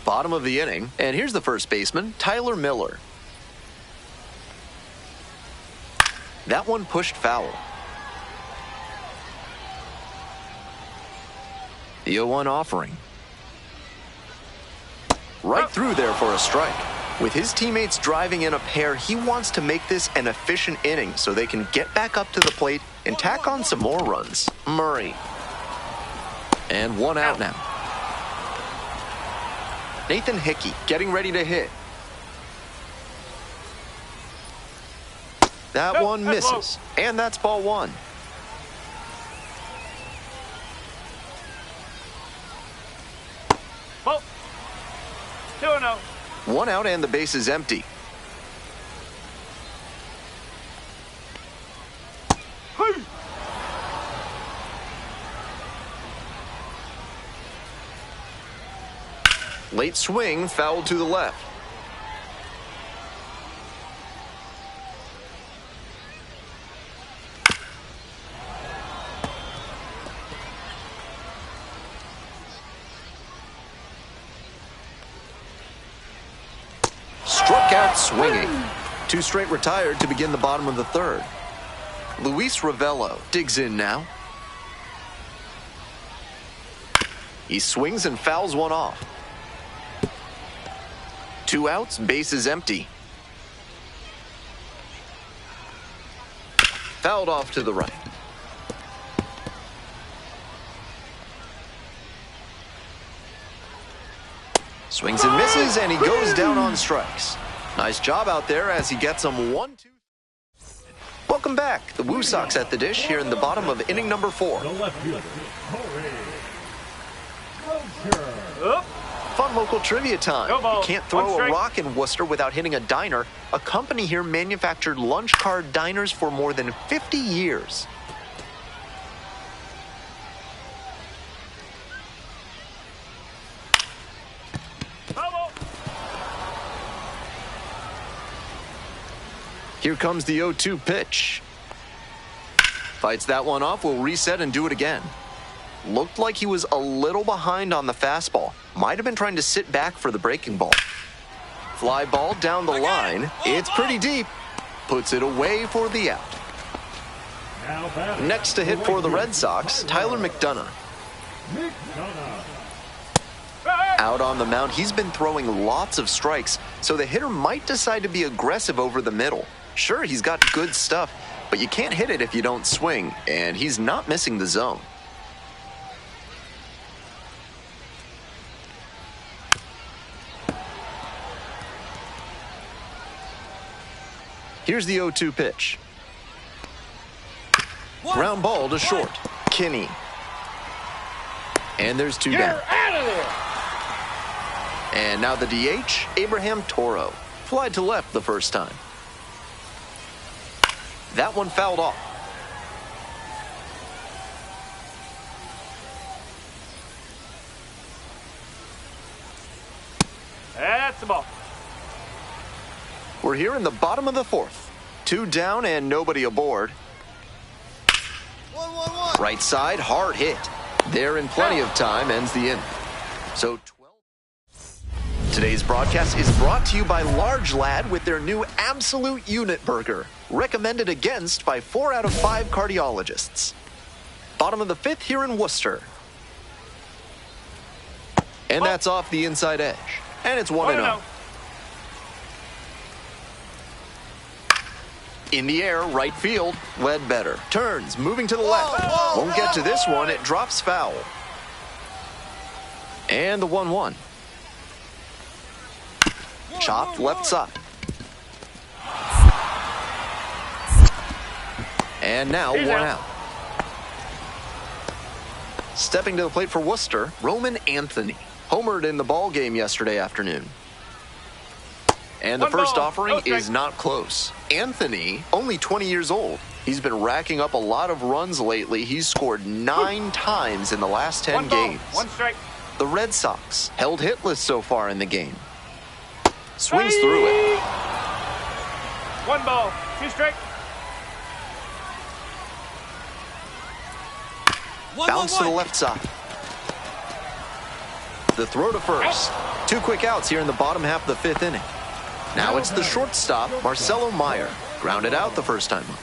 Bottom of the inning. And here's the first baseman, Tyler Miller. That one pushed foul. The 0-1 offering. Right through there for a strike. With his teammates driving in a pair, he wants to make this an efficient inning so they can get back up to the plate and tack on some more runs. Murray. And one out now. Nathan Hickey getting ready to hit. That one misses. And that's ball one. Ball. 2-0. One out and the base is empty. Hey. Late swing, foul to the left. Struck out swinging. Two straight retired to begin the bottom of the third. Luis Ravello digs in now. He swings and fouls one off. Two outs, base is empty. Fouled off to the right. Swings and misses, and he goes down on strikes. Nice job out there as he gets them 1-2. Welcome back. The Woo Sox at the dish here in the bottom of inning number 4. Fun local trivia time. You can't throw a rock in Worcester without hitting a diner. A company here manufactured lunch card diners for more than 50 years. Here comes the 0-2 pitch. Fights that one off, will reset and do it again. Looked like he was a little behind on the fastball. Might have been trying to sit back for the breaking ball. Fly ball down the line. It's pretty deep. Puts it away for the out. Next to hit for the Red Sox, Tyler McDonough. Out on the mound, he's been throwing lots of strikes, so the hitter might decide to be aggressive over the middle. Sure, he's got good stuff, but you can't hit it if you don't swing, and he's not missing the zone. Here's the 0-2 pitch. Ground ball to short. Kinney. And there's two down. Out of there. And now the DH, Abraham Toro. Flied to left the first time. That one fouled off. That's the ball. We're here in the bottom of the fourth. Two down and nobody aboard. 1-1-1. Right side, hard hit. There in plenty of time, ends the inning. So 12. Today's broadcast is brought to you by Large Lad with their new Absolute Unit Burger. Recommended against by 4 out of 5 cardiologists. Bottom of the fifth here in Worcester. And that's off the inside edge. And it's 1-0. In the air, right field, Ledbetter. Turns, moving to the left. Won't get to this one, it drops foul. And the 1-1. Chopped left side. And now one out. Stepping to the plate for Worcester, Roman Anthony. Homered in the ball game yesterday afternoon. And the One first ball, offering no strike. is not close. Anthony, only 20 years old. He's been racking up a lot of runs lately. He's scored 9 times in the last 10 One ball, games. one strike. The Red Sox held hitless so far in the game. Swings through it. One ball, 2 strike. Bounce to the left side. The throw to first. 2 quick outs here in the bottom half of the 5th inning. Now it's the shortstop, Marcelo Meyer. Grounded out the first time up.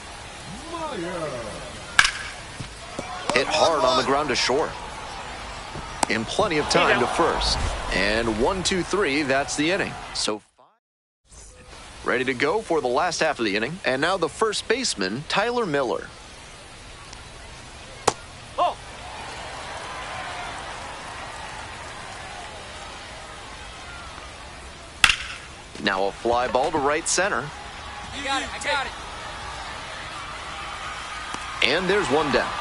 Hit hard on the ground to short. In plenty of time to first. And 1, 2, 3, that's the inning. So ready to go for the last half of the inning. And now the first baseman, Tyler Miller. Oh, Now a fly ball to right center. I got it. And there's one down.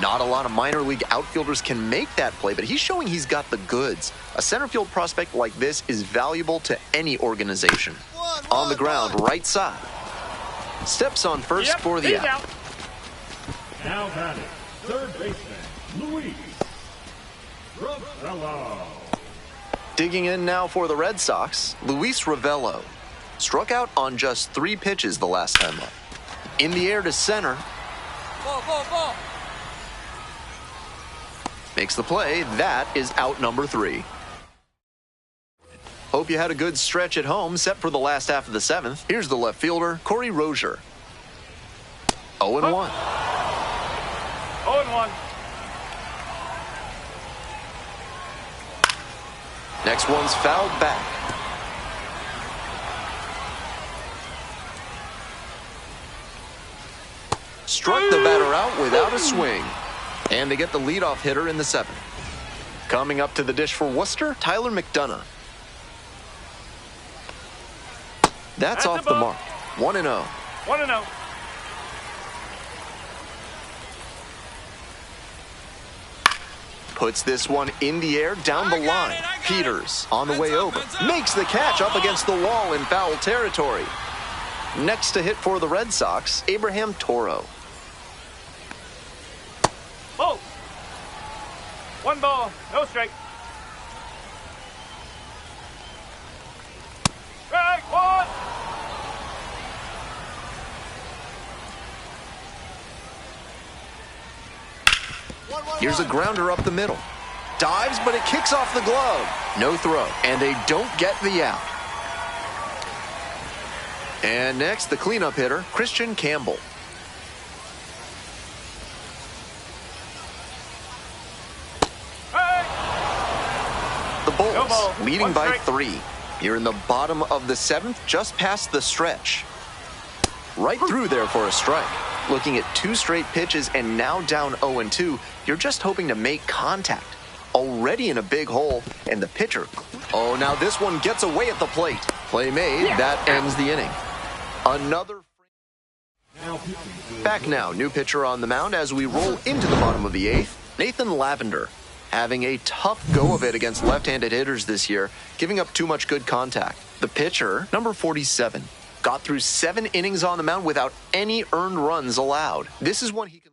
Not a lot of minor league outfielders can make that play, but he's showing he's got the goods. A center field prospect like this is valuable to any organization. On the ground, right side. Steps on first yep, for the he's out. out. Now batting, third baseman, Luis Ravello. Digging in now for the Red Sox, Luis Ravello. Struck out on just 3 pitches the last time up. In the air to center. Ball. Makes the play. That is out number 3. Hope you had a good stretch at home, set for the last half of the 7th. Here's the left fielder, Corey Rozier. 0-1. 0-1. Next one's fouled back. Struck the batter out without a swing. And they get the leadoff hitter in the 7th. Coming up to the dish for Worcester, Tyler McDonough. That's off the mark. 1-0. 1-0. Puts this one in the air down the line. Peters on the way over. Makes the catch up against the wall in foul territory. Next to hit for the Red Sox, Abraham Toro. Oh. 1 ball, no strike. Strike 1. Here's a grounder up the middle. Dives, but it kicks off the glove. No throw, and they don't get the out. And next, the cleanup hitter, Christian Campbell. The Bulls leading by 3. Here in the bottom of the 7th, just past the stretch. Right through there for a strike. Looking at 2 straight pitches and now down 0-2. You're just hoping to make contact. Already in a big hole, and the pitcher. Oh, now this one gets away at the plate. Play made. That ends the inning. Another. Back now, new pitcher on the mound as we roll into the bottom of the 8th. Nathan Lavender. Having a tough go of it against left-handed hitters this year, giving up too much good contact. The pitcher, number 47. Got through 7 innings on the mound without any earned runs allowed. This is one he can.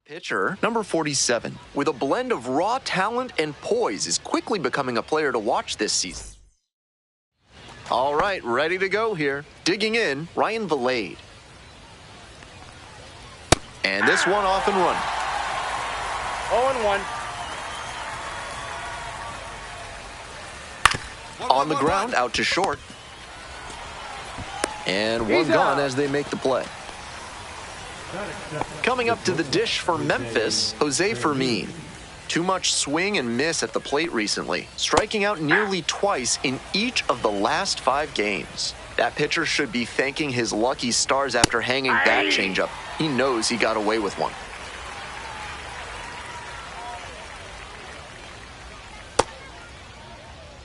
Pitcher, number 47, with a blend of raw talent and poise, is quickly becoming a player to watch this season. All right, ready to go here. Digging in, Ryan Valade. And this one off and running. 0-1. On the ground, out to short. And one gone as they make the play. Coming up to the dish for Memphis, Jose Fermin. Too much swing and miss at the plate recently, striking out nearly twice in each of the last 5 games. That pitcher should be thanking his lucky stars after hanging that changeup. He knows he got away with one.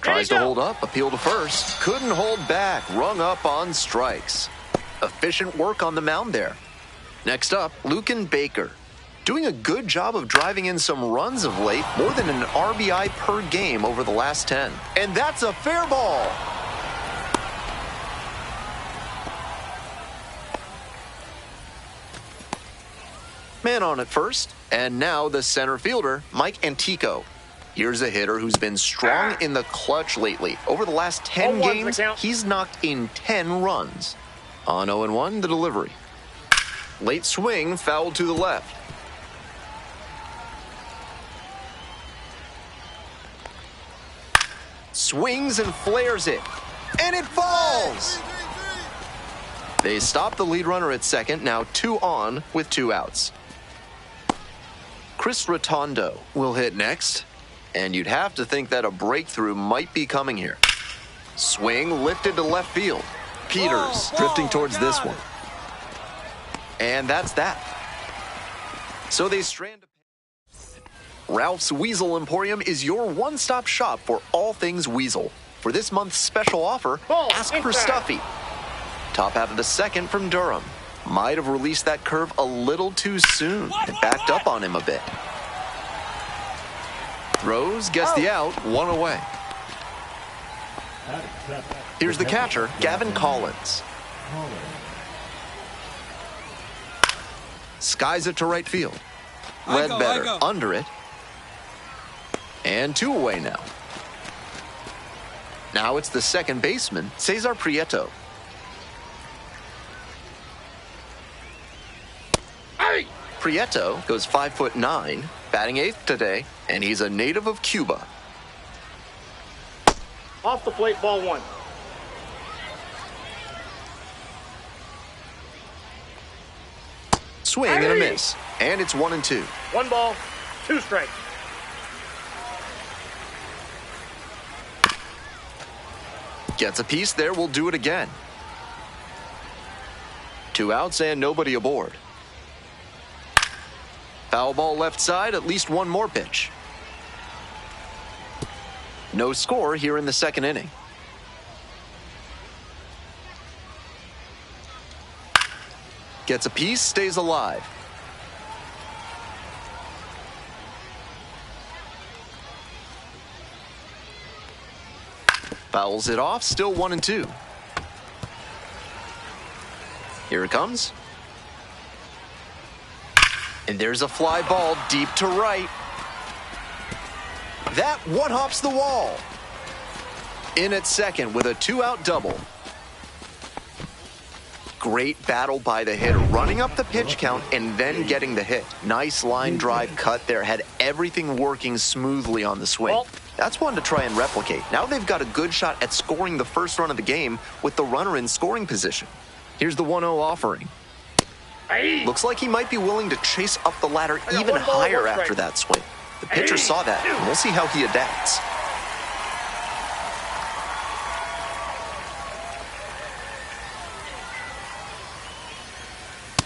Tries to hold up, appeal to first. Couldn't hold back, rung up on strikes. Efficient work on the mound there. Next up, Lucan Baker. Doing a good job of driving in some runs of late, more than an RBI per game over the last 10. And that's a fair ball. Man on at first, and now the center fielder, Mike Antico. Here's a hitter who's been strong in the clutch lately. Over the last 10 games, he's knocked in 10 runs. On 0-1, the delivery. Late swing, fouled to the left. Swings and flares it. And it falls! They stop the lead runner at second, now 2 on with 2 outs. Chris Rotondo will hit next. And you'd have to think that a breakthrough might be coming here. Swing lifted to left field. Peters drifting towards this one. And that's that. So they strand. Ralph's Weasel Emporium is your one-stop shop for all things weasel. For this month's special offer, ask for Stuffy. Top out of the second from Durham. Might have released that curve a little too soon. It backed up on him a bit. Throws, gets the out, 1 away. Here's the catcher, Gavin Collins. Skies it to right field. Ledbetter under it. And 2 away now. Now it's the second baseman, Cesar Prieto. Prieto goes 5'9", batting 8th today, and he's a native of Cuba. Off the plate, ball 1. Swing and a miss, and it's 1-2. 1 ball, 2 strikes. Gets a piece there, we'll do it again. 2 outs and nobody aboard. Foul ball left side, at least 1 more pitch. No score here in the second inning. Gets a piece, stays alive. Fouls it off, still 1-2. Here it comes. And there's a fly ball deep to right. That one hops the wall. In at second with a 2-out double. Great battle by the hitter, running up the pitch count and then getting the hit. Nice line drive cut there, had everything working smoothly on the swing. That's one to try and replicate. Now they've got a good shot at scoring the first run of the game with the runner in scoring position. Here's the 1-0 offering. Looks like he might be willing to chase up the ladder even higher after that swing. The pitcher saw that, and we'll see how he adapts.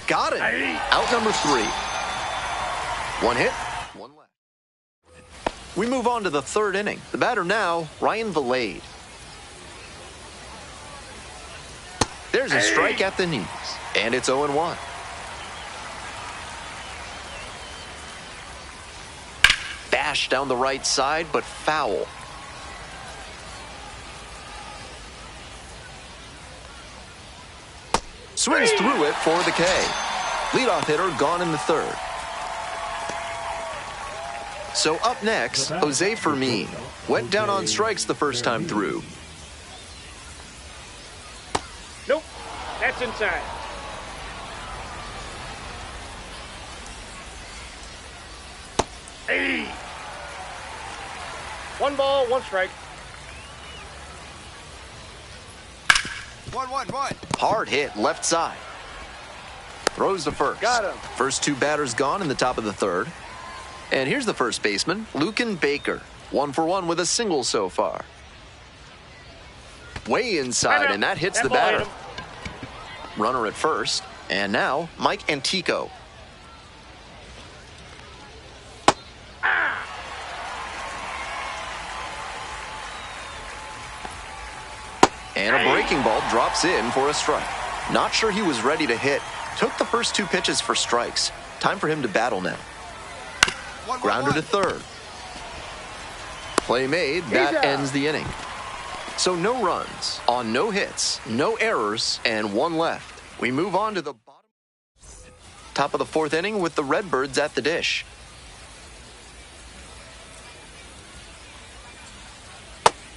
Got it. Out number 3. One hit, one left. We move on to the 3rd inning. The batter now, Ryan Vilade. There's a strike at the knees, and it's 0-1. Bash down the right side, but foul. Swings through it for the K. Leadoff hitter gone in the 3rd. So up next, Jose Fermin. Went down on strikes the first time through. Nope. That's inside. Hey. 1 ball, 1 strike. 1-1-1. Hard hit left side. Throws to first. Got him. First 2 batters gone in the top of the 3rd. And here's the first baseman, Lucan Baker. 1 for 1 with a single so far. Way inside, and that hits the batter. Runner at first. And now, Mike Antico. And a breaking ball drops in for a strike. Not sure he was ready to hit. Took the first 2 pitches for strikes. Time for him to battle now. Grounder to 3rd. Play made. That ends the inning. So no runs on no hits, no errors, and 1 left. We move on to the top of the 4th inning with the Redbirds at the dish.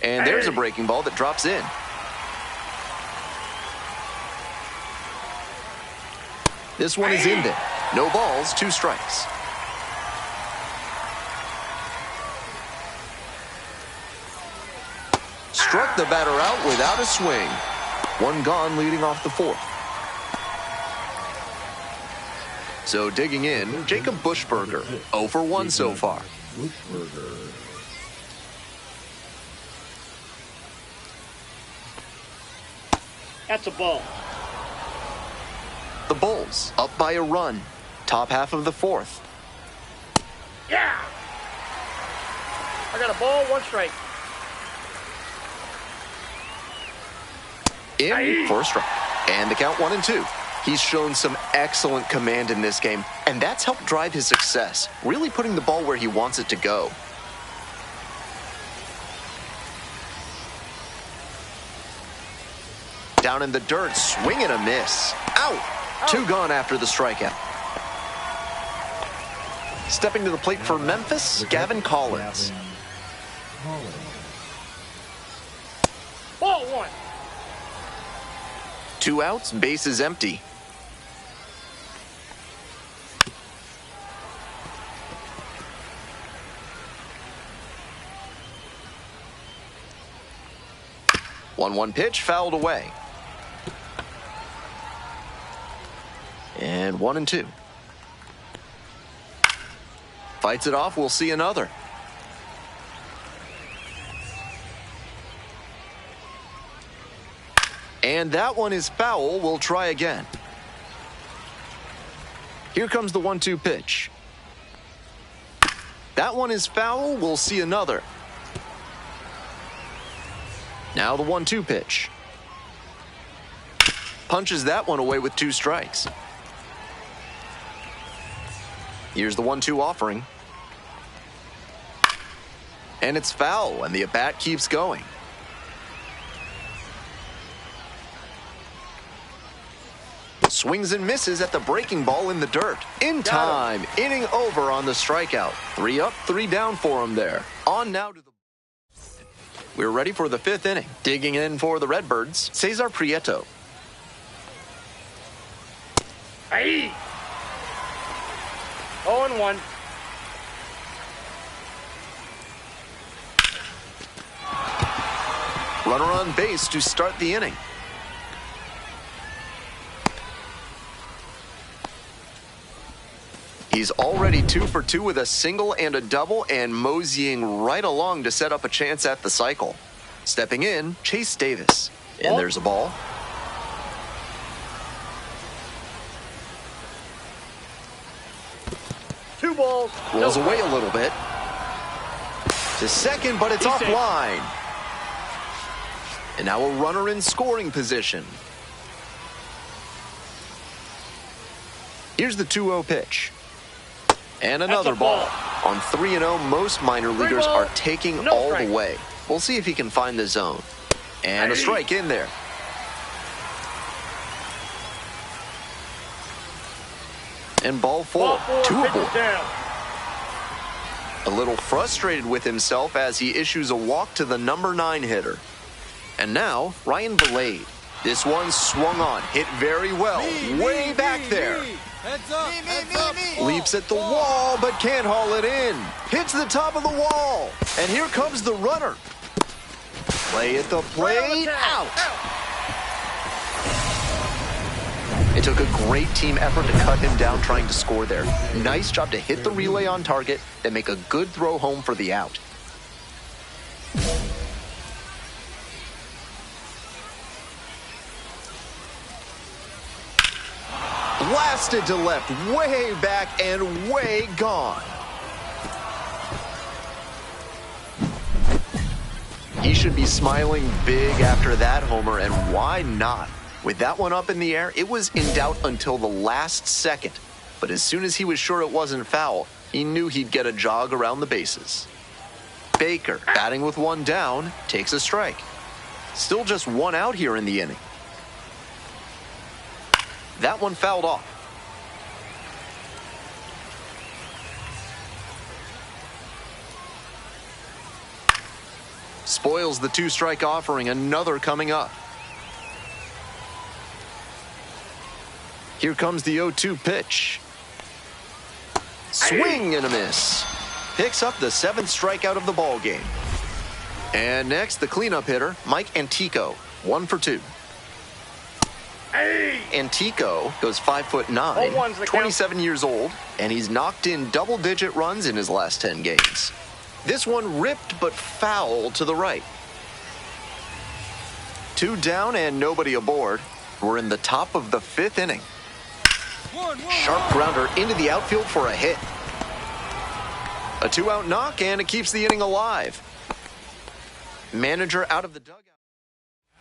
And there's a breaking ball that drops in. This one is in there. No balls, 2 strikes. Struck the batter out without a swing. 1 gone leading off the 4th. So digging in, Jacob Buschberger, 0 for 1 so far. That's a ball. The Bulls up by a run. Top half of the 4th. Yeah. I got a ball, 1 strike. In for a strike. And the count 1-2. He's shown some excellent command in this game, and that's helped drive his success, really putting the ball where he wants it to go. Down in the dirt, swing and a miss. Out! 2 gone after the strikeout. Stepping to the plate for Memphis, Gavin Collins. Ball 1. 2 outs, bases empty. One pitch fouled away. And 1-2. Fights it off, we'll see another. And that one is foul. We'll try again. Here comes the 1-2 pitch. That one is foul. We'll see another. Now the 1-2 pitch. Punches that one away with 2 strikes. Here's the 1-2 offering. And it's foul, and the at-bat keeps going. Swings and misses at the breaking ball in the dirt. In time, inning over on the strikeout. 3 up, 3 down for him there. On now to the... We're ready for the 5th inning. Digging in for the Redbirds, Cesar Prieto. Aye. 0-1. Runner on base to start the inning. He's already 2 for 2 with a single and a double and moseying right along to set up a chance at the cycle. Stepping in, Chase Davis. And there's a ball. Two balls. Rolls away a little bit. To second, but it's offline. And now a runner in scoring position. Here's the 2-0 pitch. And another ball. On 3-0, most minor leaguers are taking all the way. We'll see if he can find the zone. And a strike in there. And ball four. 2 aboard. A little frustrated with himself as he issues a walk to the number 9 hitter. And now, Ryan Vilade. This one swung on, hit very well, way back there. Heads up, heads up. Leaps at the wall, but can't haul it in. Hits the top of the wall. And here comes the runner. Play at the plate, out. It took a great team effort to cut him down trying to score there. Nice job to hit the relay on target and make a good throw home for the out. Blasted to left, way back and way gone. He should be smiling big after that homer, and why not? With that one up in the air, it was in doubt until the last second. But as soon as he was sure it wasn't foul, he knew he'd get a jog around the bases. Baker, batting with one down, takes a strike. Still just one out here in the inning. That one fouled off. Spoils the 2-strike offering, another coming up. Here comes the 0-2 pitch. Swing and a miss. Picks up the 7th strikeout of the ball game. And next, the cleanup hitter, Mike Antico, 1 for 2. Antico goes 5'9", 27 years old, and he's knocked in double-digit runs in his last 10 games. This one ripped but foul to the right. 2 down and nobody aboard. We're in the top of the 5th inning. Sharp grounder into the outfield for a hit. A 2-out knock, and it keeps the inning alive. Manager out of the dugout.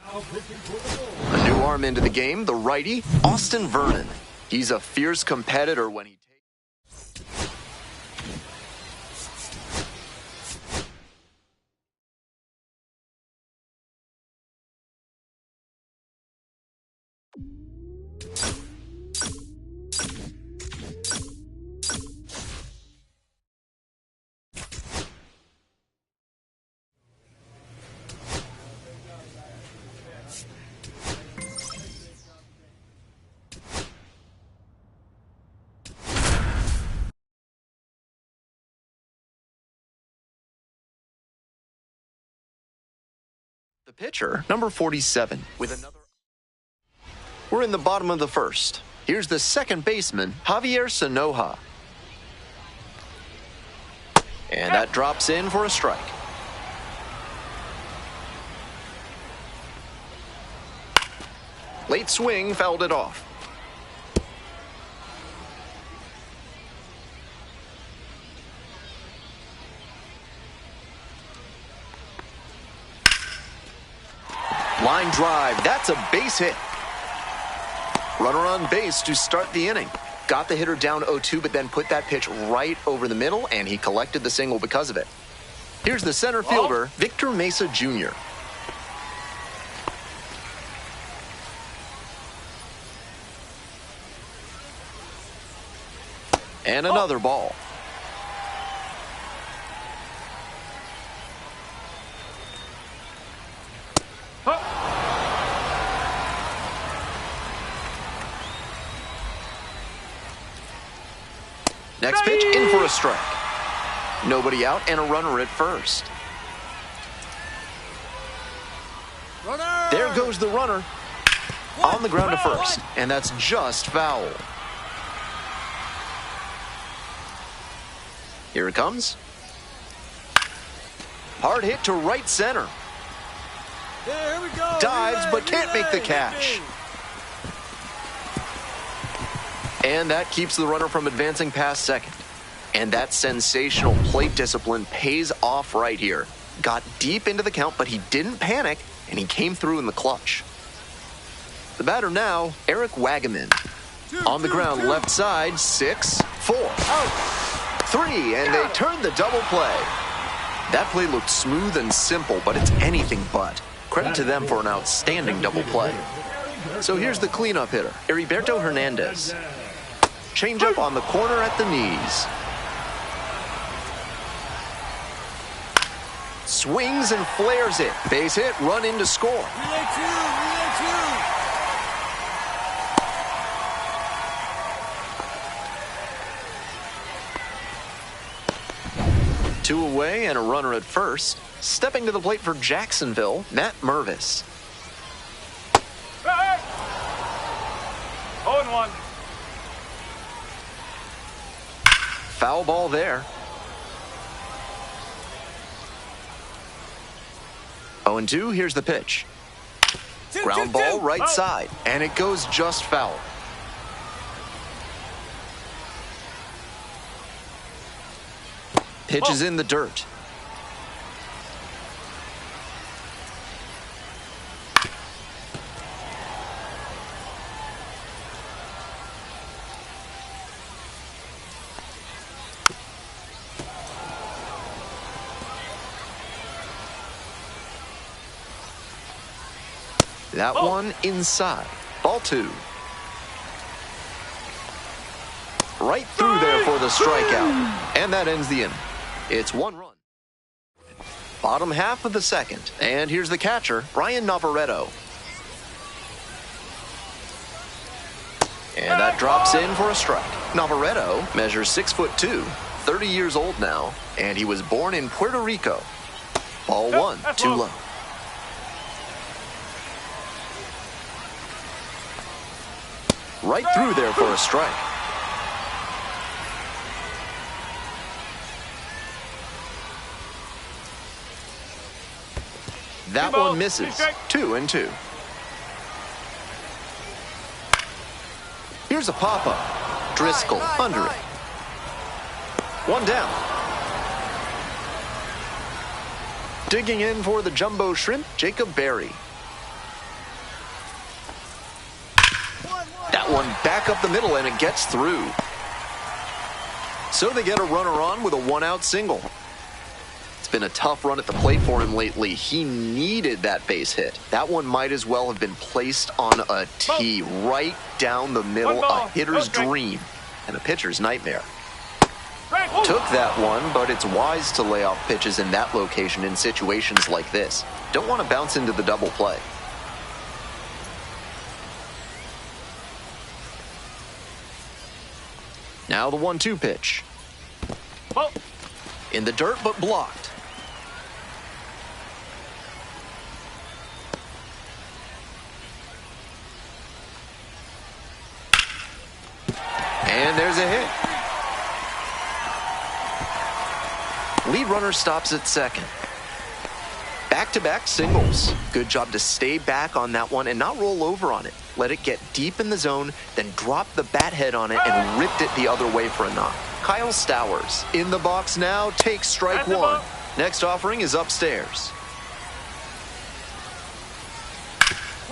A new arm into the game, the righty, Austin Vernon. He's a fierce competitor when he takes. The pitcher, number 47, with another. We're in the bottom of the 1st. Here's the second baseman, Javier Sanoja. And that drops in for a strike. Late swing fouled it off. Line drive, that's a base hit. Runner on base to start the inning. Got the hitter down 0-2, but then put that pitch right over the middle, and he collected the single because of it. Here's the center fielder, Victor Mesa Jr. And another ball. Next pitch, in for a strike. Nobody out and a runner at first. Runner! There goes the runner. On the ground to first, and that's just foul. Here it comes. Hard hit to right center. Here we go. Dives, Relay, but can't relay, make the catch. relay. And that keeps the runner from advancing past second. And that sensational plate discipline pays off right here. Got deep into the count, but he didn't panic, and he came through in the clutch. The batter now, Eric Wagaman. On the ground, left side, 6-4. Out. 3, and they turned the double play. That play looked smooth and simple, but it's anything but. Credit to them for an outstanding double play. So here's the cleanup hitter, Heriberto Hernandez. Changeup on the corner at the knees. Swings and flares it. Base hit, run in to score. Relay two, relay two. 2 away and a runner at first. Stepping to the plate for Jacksonville, Matt Mervis. Hey! 0-1. Foul ball there. 0-2, here's the pitch. Ground ball right side, and it goes just foul. Pitch is in the dirt. That one inside. Ball 2. Right through there for the strikeout. And that ends the inning. It's 1 run. Bottom half of the second. And here's the catcher, Brian Navarreto. And that drops in for a strike. Navarreto measures 6'2", 30 years old now, and he was born in Puerto Rico. Ball 1, too low. Right through there for a strike. That one misses. 2-2. Here's a pop-up. Driscoll under it. 1 down. Digging in for the jumbo shrimp, Jacob Berry. That one back up the middle, and it gets through. So they get a runner on with a 1-out single. It's been a tough run at the plate for him lately. He needed that base hit. That one might as well have been placed on a tee right down the middle, a hitter's dream and a pitcher's nightmare. Took that one, but it's wise to lay off pitches in that location in situations like this. Don't want to bounce into the double play. Now the 1-2 pitch. In the dirt, but blocked. And there's a hit. Lead runner stops at second. Back-to-back singles. Good job to stay back on that one and not roll over on it. Let it get deep in the zone, then drop the bat head on it and ripped it the other way for a knock. Kyle Stowers in the box now, takes strike 1. Next offering is upstairs.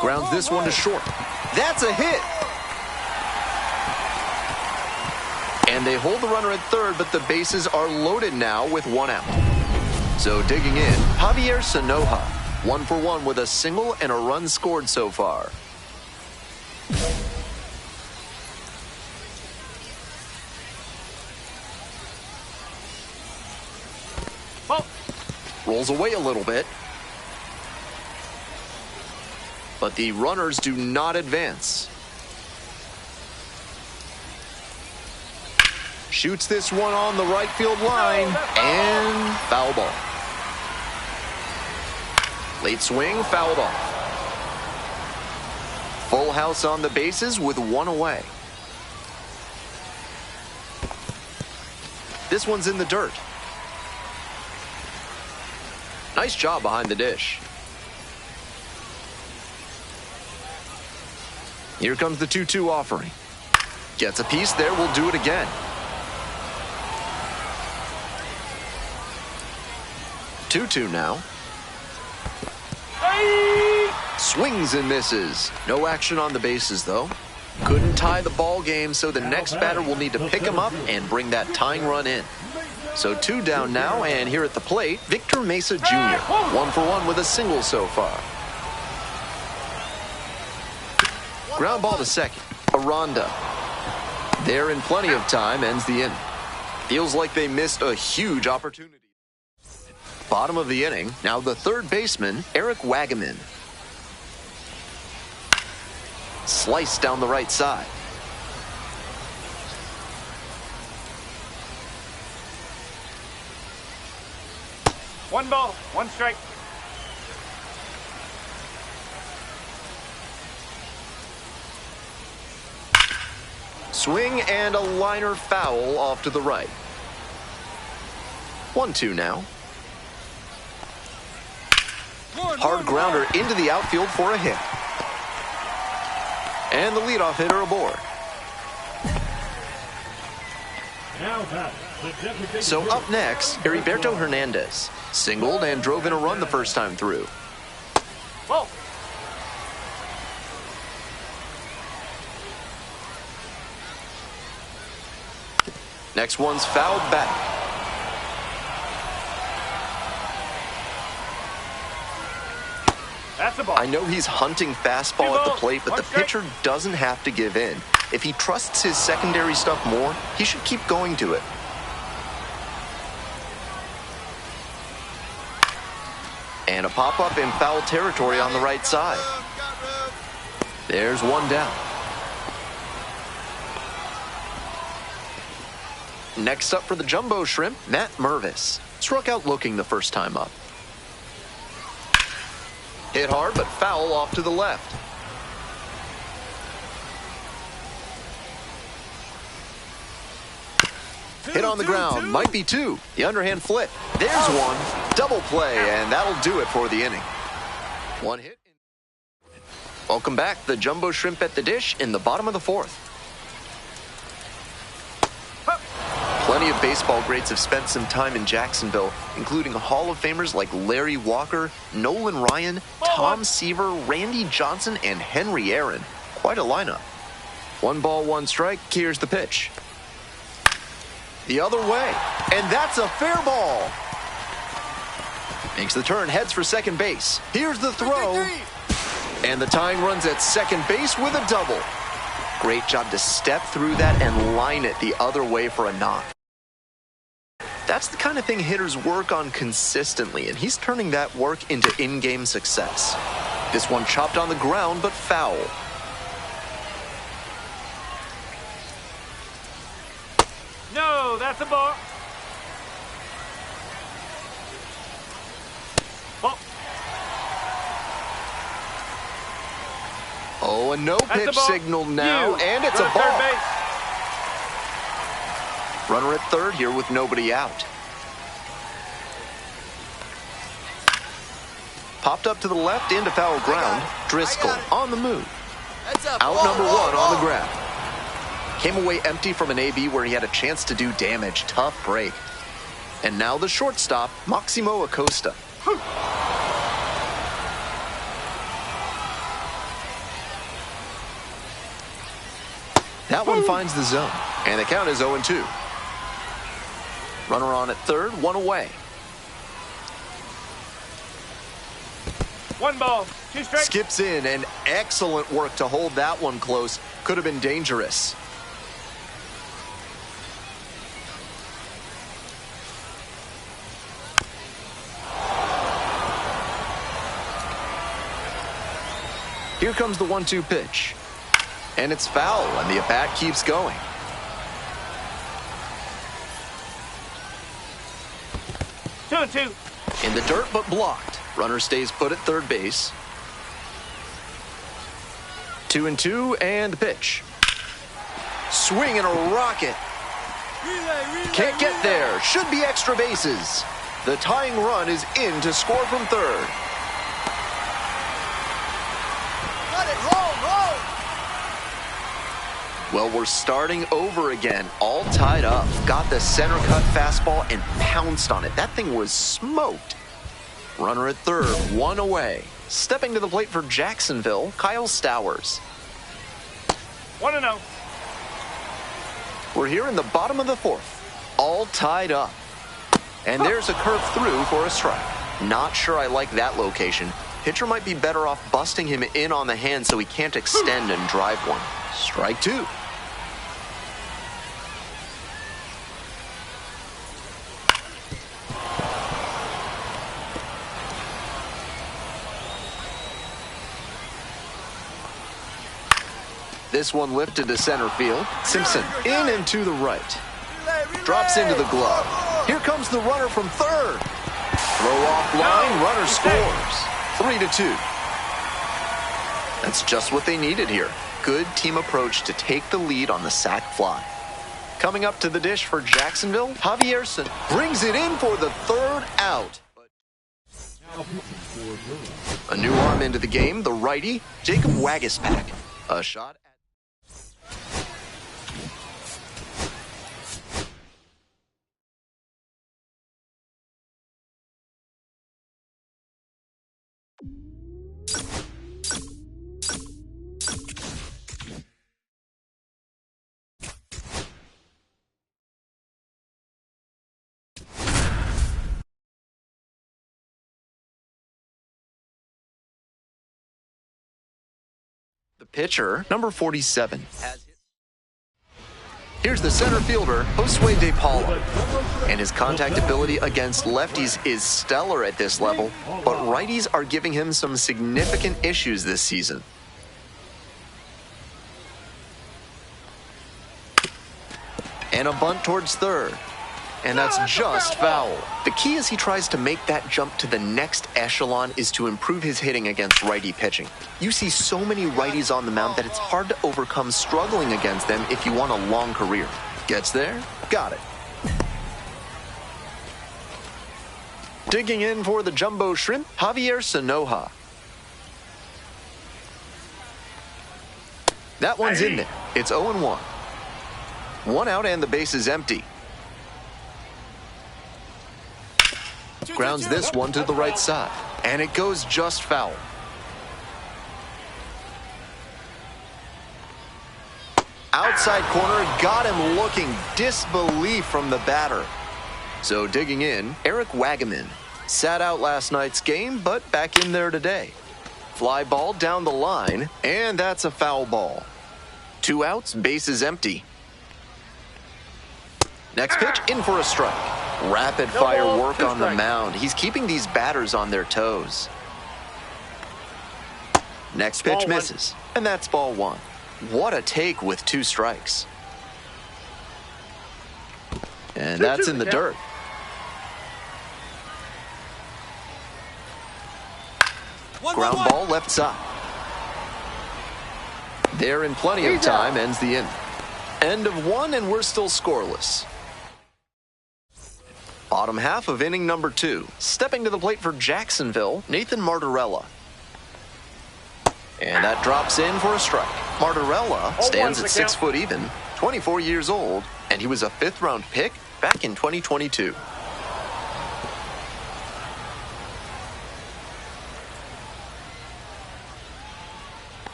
Grounds this one to short. That's a hit. And they hold the runner at third, but the bases are loaded now with 1 out. So digging in, Javier Sanoja, 1 for 1 with a single and a run scored so far. Rolls away a little bit. But the runners do not advance. Shoots this one on the right field line, and foul ball. Late swing, fouled off. Full house on the bases with 1 away. This one's in the dirt. Nice job behind the dish. Here comes the 2-2 offering. Gets a piece there, we'll do it again. 2-2 now. Swings and misses. No action on the bases, though. Couldn't tie the ball game, so the next batter will need to pick him up and bring that tying run in. So 2 down now, and here at the plate, Victor Mesa Jr. 1 for 1 with a single so far. Ground ball to second. Aranda. There in plenty of time, ends the inning. Feels like they missed a huge opportunity. Bottom of the inning, now the third baseman, Eric Wagaman. Sliced down the right side. One ball, one strike. Swing and a liner foul off to the right. 1-2 now. Hard grounder into the outfield for a hit. And the leadoff hitter aboard. So up next, Heriberto Hernandez. Singled and drove in a run the first time through. Whoa. Next one's fouled back. That's the ball. I know he's hunting fastball at the plate, but the pitcher doesn't have to give in. If he trusts his secondary stuff more, he should keep going to it. And a pop-up in foul territory on the right side. There's one down. Next up for the Jumbo Shrimp, Matt Mervis. Struck out looking the first time up. Hit hard, but foul off to the left. Hit on the ground, might be 2. The underhand flip. There's one. Double play, and that'll do it for the inning. One hit. Welcome back. The Jumbo Shrimp at the dish in the bottom of the 4th. Plenty of baseball greats have spent some time in Jacksonville, including Hall of Famers like Larry Walker, Nolan Ryan, Tom Seaver, Randy Johnson, and Henry Aaron. Quite a lineup. 1 ball, 1 strike. Here's the pitch. The other way, and that's a fair ball. Makes the turn, heads for second base. Here's the throw, and the tying run's at second base with a double. Great job to step through that and line it the other way for a knock. That's the kind of thing hitters work on consistently, and he's turning that work into in-game success. This one chopped on the ground, but foul. No, that's a ball. Ball. Oh, a no-pitch That's a ball. signal now, and it's a Run ball. third base. Runner at third here with nobody out. Popped up to the left into foul ground. Driscoll on the move. Out number 1 on the grab. Came away empty from an AB where he had a chance to do damage. Tough break. And now the shortstop, Maximo Acosta. That one finds the zone, and the count is 0-2. Runner on at third, 1 away. 1 ball, 2 strikes. Skips in, and excellent work to hold that one close. Could have been dangerous. Here comes the 1-2 pitch. And it's foul, and the at-bat keeps going. 2-2. In the dirt, but blocked. Runner stays put at third base. 2-2, and the pitch. Swing and a rocket. Relay. Can't get there. Should be extra bases. The tying run is in to score from third. Got it. Home. Well, we're starting over again, all tied up. Got the center cut fastball and pounced on it. That thing was smoked. Runner at third, one away. Stepping to the plate for Jacksonville, Kyle Stowers. 1-0. We're here in the bottom of the fourth, all tied up. And there's a curve through for a strike. Not sure I like that location. Pitcher might be better off busting him in on the hand so he can't extend and drive one. Strike two. This one lifted to center field. Simpson in and to the right. Drops into the glove. Here comes the runner from third. Throw off line, runner scores. 3-2. That's just what they needed here. Good team approach to take the lead on the sac fly. Coming up to the dish for Jacksonville, Javierson brings it in for the third out. A new arm into the game, the righty, Jacob Wagispack. A shot at the pitcher, number 47. Here's the center fielder, Josue De Paula. And his contact ability against lefties is stellar at this level, but righties are giving him some significant issues this season. And a bunt towards third. And that's just foul. The key as he tries to make that jump to the next echelon is to improve his hitting against righty pitching. You see so many righties on the mound that it's hard to overcome struggling against them if you want a long career. Gets there? Got it. Digging in for the jumbo shrimp, Javier Sanoja. That one's in there. It's 0-1. One out and the base is empty. Grounds this one to the right side, and it goes just foul. Outside corner, got him looking, disbelief from the batter. So digging in, Eric Wagaman. Sat out last night's game, but back in there today. Fly ball down the line, and that's a foul ball. 2 outs, base is empty. Next pitch, in for a strike. Rapid fire work on the mound. He's keeping these batters on their toes. Next pitch misses, and that's ball 1. What a take with 2 strikes. And that's in the dirt. Ground ball left side. There in plenty of time, ends the inning. End of 1, and we're still scoreless. Bottom half of inning number 2. Stepping to the plate for Jacksonville, Nathan Martorella. And that drops in for a strike. Martorella stands at 6 foot even, 24 years old, and he was a 5th-round pick back in 2022.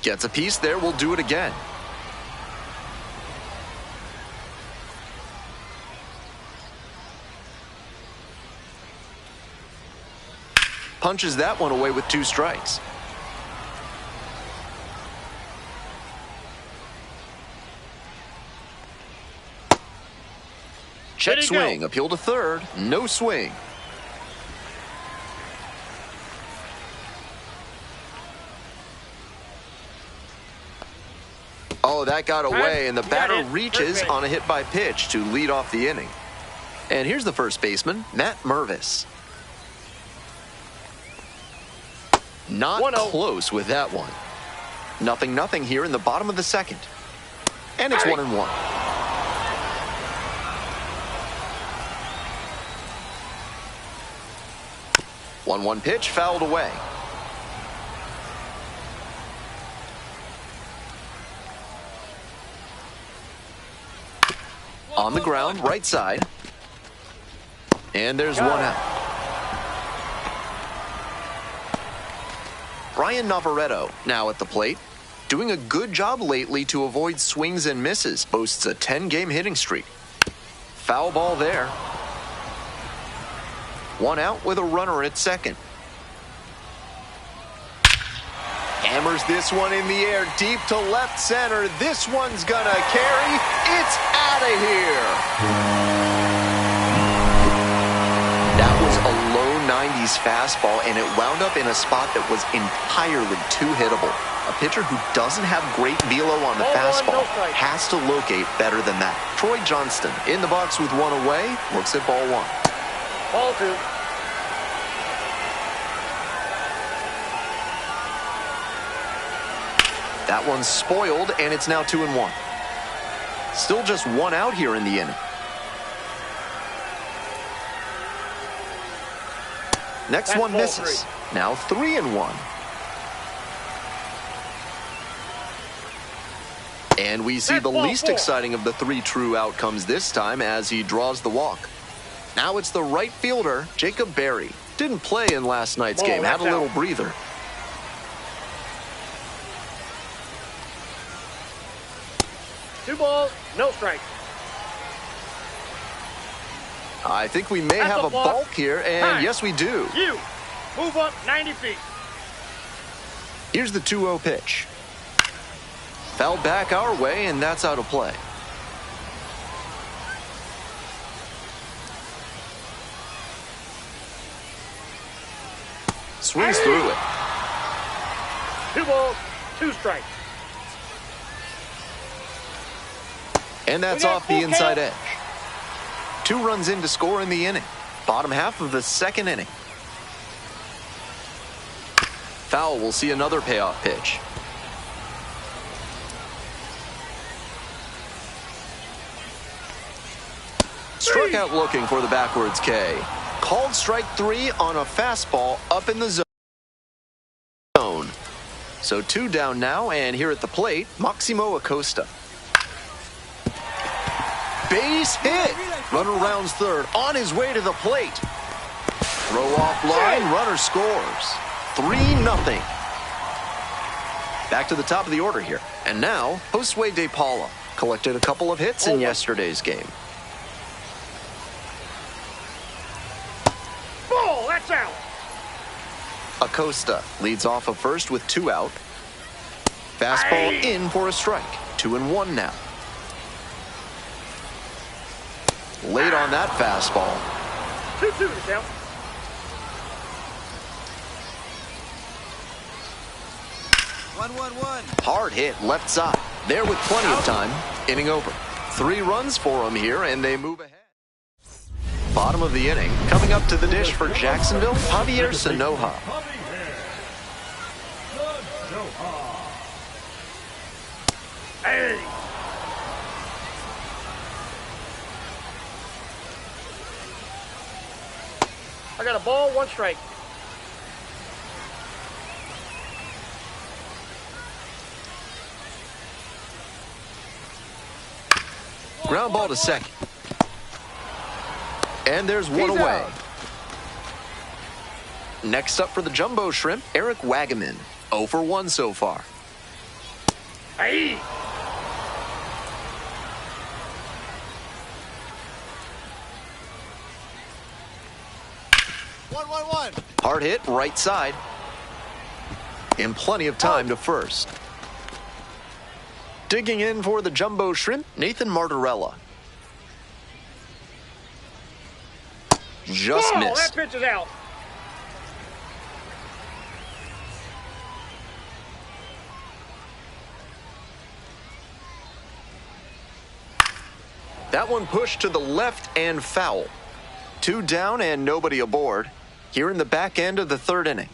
Gets a piece there, we'll do it again. Punches that one away with 2 strikes. Check swing, appeal to third, no swing. Oh, that got away, and the batter reaches on a hit by pitch to lead off the inning. And here's the first baseman, Matt Mervis. Not 1-0. close with that one. 0-0 here in the bottom of the second. And it's 1-1. One pitch fouled away. On the ground, right side. And there's one out. Brian Navarretto now at the plate. Doing a good job lately to avoid swings and misses. Boasts a 10-game hitting streak. Foul ball there. One out with a runner at second. Hammers this one in the air deep to left center. This one's gonna carry. It's out of here. That was a low 90s fastball, and it wound up in a spot that was entirely too hittable. A pitcher who doesn't have great velo on the fastball has to locate better than that. Troy Johnston in the box with one away, looks at ball one. Ball two. That one's spoiled, and it's now 2-1. Still just one out here in the inning. Next one misses. Now 3-1. And we see the least exciting of the three true outcomes this time as he draws the walk. Now it's the right fielder, Jacob Berry. Didn't play in last night's game, had a little breather. Two balls, no strike. I think we may have a balk here, and yes, we do. You move up 90 feet. Here's the 2-0 pitch. Fouled back our way, and that's out of play. Swings through it. 2 balls, 2 strikes. And that's off the inside edge. 2 runs in to score in the inning. Bottom half of the second inning. Foul will see another payoff pitch. Struck out looking for the backwards K. Called strike 3 on a fastball up in the zone. So 2 down now, and here at the plate, Maximo Acosta. Base hit. Runner rounds third, on his way to the plate. Throw off line, runner scores. 3-0. Back to the top of the order here. And now, Josue De Paula collected a couple of hits in yesterday's game. Ball, that's out. Acosta leads off of first with 2 out. Fastball in for a strike. 2-1 now. Late on that fastball. 2-2 to count. One. Hard hit left side. There with plenty of time. Inning over. 3 runs for them here, and they move ahead. Bottom of the inning. Coming up to the dish for Jacksonville, Javier Sanoja. Hey. I got a ball, 1 strike. Ground ball to second. And there's one away. Next up for the Jumbo Shrimp, Eric Wagaman. 0 for 1 so far. Hey. One. Hard hit, right side. And plenty of time to first. Digging in for the Jumbo Shrimp, Nathan Martorella. Just missed. That pitch is out. That one pushed to the left and foul. 2 down and nobody aboard. Here in the back end of the third inning.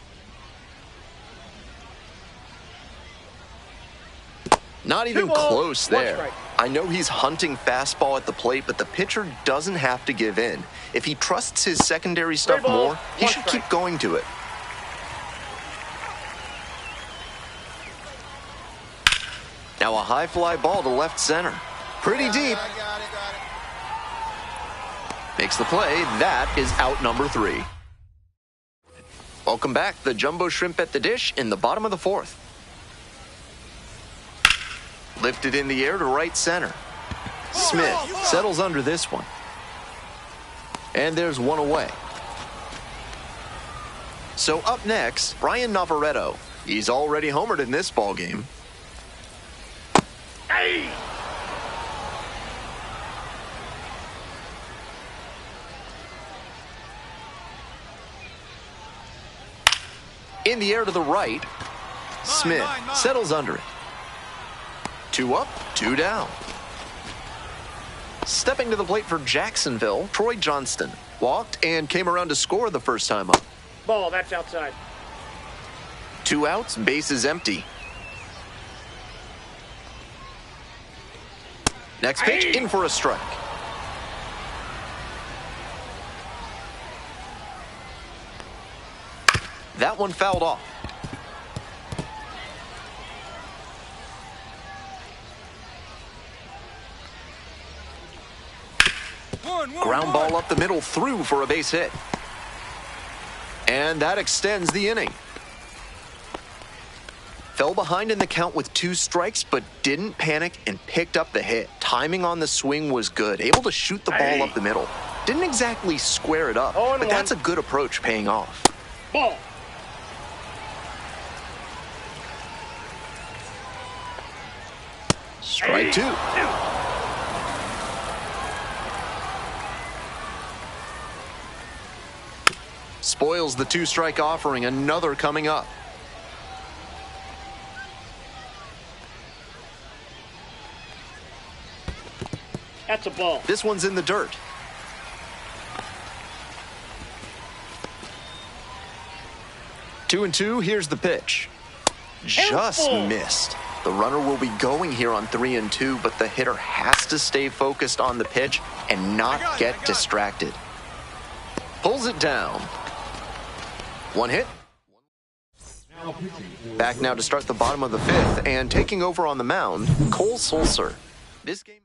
Not even 2 balls, close 1 there. strike. I know he's hunting fastball at the plate, but the pitcher doesn't have to give in. If he trusts his secondary stuff 3 balls, more, he 1 should strike. keep going to it. Now a high fly ball to left center. Pretty deep. I got it. Makes the play. That is out number 3. Welcome back. The Jumbo Shrimp at the dish in the bottom of the 4th. Lifted in the air to right center. Smith settles under this one. And there's one away. So up next, Brian Navarretto. He's already homered in this ballgame. Hey! In the air to the right. Smith settles under it. 2 up, 2 down. Stepping to the plate for Jacksonville, Troy Johnston. Walked and came around to score the first time up. Ball, that's outside. 2 outs, bases empty. Next pitch, in for a strike. That one fouled off. Ground ball up the middle, through for a base hit. And that extends the inning. Fell behind in the count with 2 strikes, but didn't panic and picked up the hit. Timing on the swing was good, able to shoot the ball up the middle. Didn't exactly square it up, but that's a good approach paying off. Ball. Strike 2. Spoils the 2-strike offering, another coming up. That's a ball. This one's in the dirt. Two and two, here's the pitch. Just missed. The runner will be going here on 3 and 2, but the hitter has to stay focused on the pitch and not get distracted. Pulls it down. 1 hit. Back now to start the bottom of the 5th, and taking over on the mound, Cole Sulser. This game.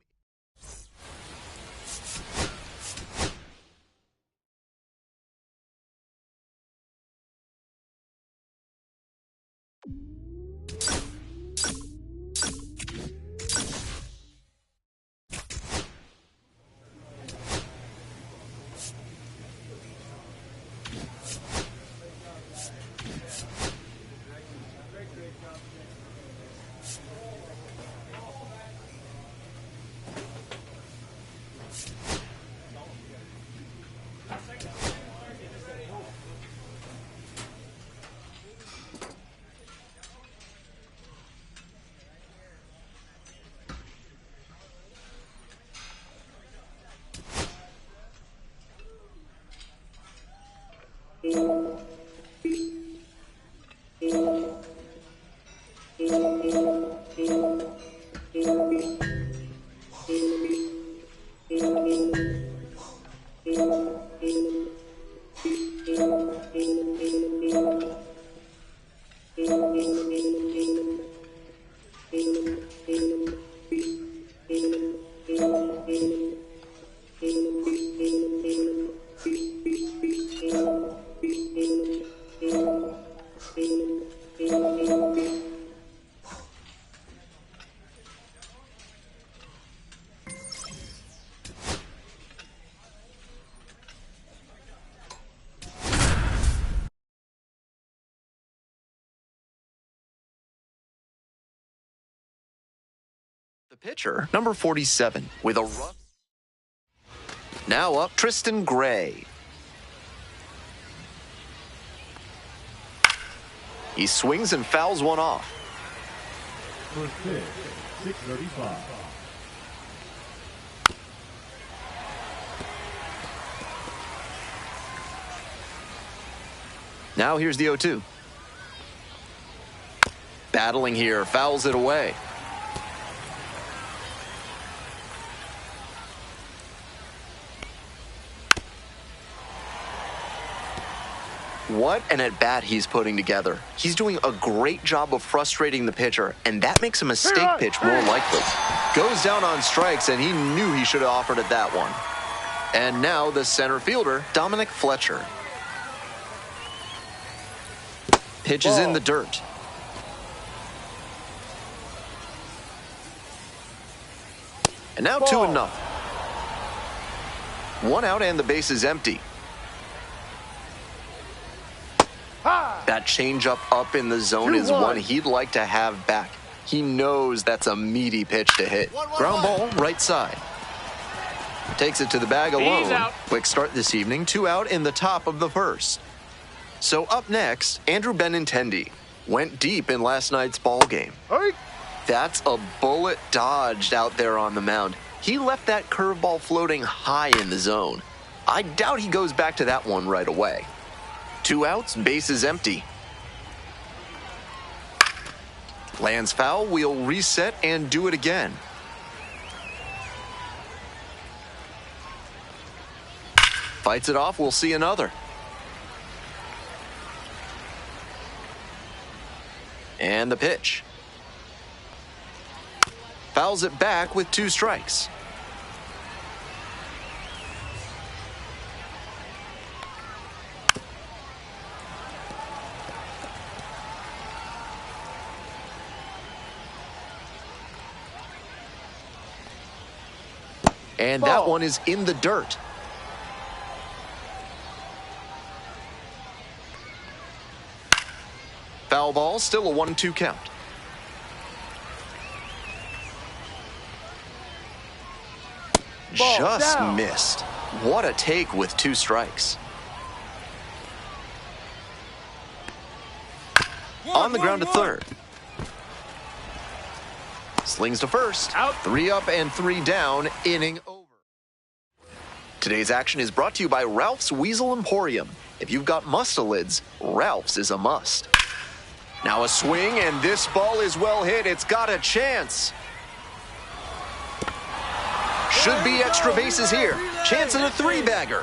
The pitcher, number 47, with a rough. Now up, Tristan Gray. He swings and fouls one off. First pitch, 635. Now here's the 0-2. Battling here, fouls it away. What an at-bat he's putting together. He's doing a great job of frustrating the pitcher, and that makes a mistake pitch more likely. Goes down on strikes, and he knew he should have offered it that one. And now the center fielder, Dominic Fletcher. Pitch is in the dirt. And now 2-0. 1 out and the base is empty. That changeup up in the zone is one he'd like to have back. He knows that's a meaty pitch to hit. Ground ball, right side. Takes it to the bag alone. Quick start this evening, 2 out in the top of the first. So up next, Andrew Benintendi went deep in last night's ball game. That's a bullet dodged out there on the mound. He left that curveball floating high in the zone. I doubt he goes back to that one right away. 2 outs, base is empty. Lands foul, we'll reset and do it again. Fights it off, we'll see another. And the pitch. Fouls it back with 2 strikes. And that one is in the dirt. Foul ball, still a 1-2 count. Just missed. What a take with 2 strikes. On the ground to third. Slings to first. Out. 3 up and 3 down, inning over. Today's action is brought to you by Ralph's Weasel Emporium. If you've got mustelids, Ralph's is a must. Now a swing, and this ball is well hit. It's got a chance. Should be extra bases here. Chance at a 3-bagger.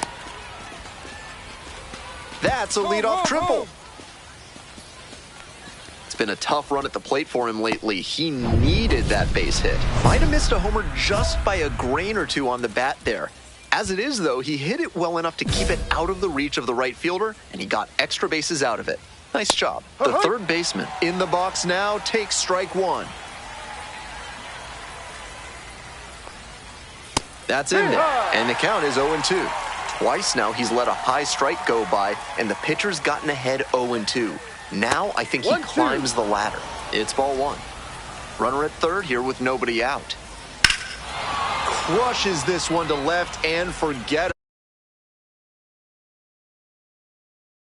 That's a leadoff triple. It's been a tough run at the plate for him lately. He needed that base hit. Might have missed a homer just by a grain or 2 on the bat there. As it is, though, he hit it well enough to keep it out of the reach of the right fielder, and he got extra bases out of it. Nice job. The third baseman in the box now takes strike 1. That's in there, and the count is 0-2. Twice now he's let a high strike go by, and the pitcher's gotten ahead 0-2. Now I think he climbs the ladder. It's ball 1. Runner at third here with nobody out. Crushes this one to left and forget it.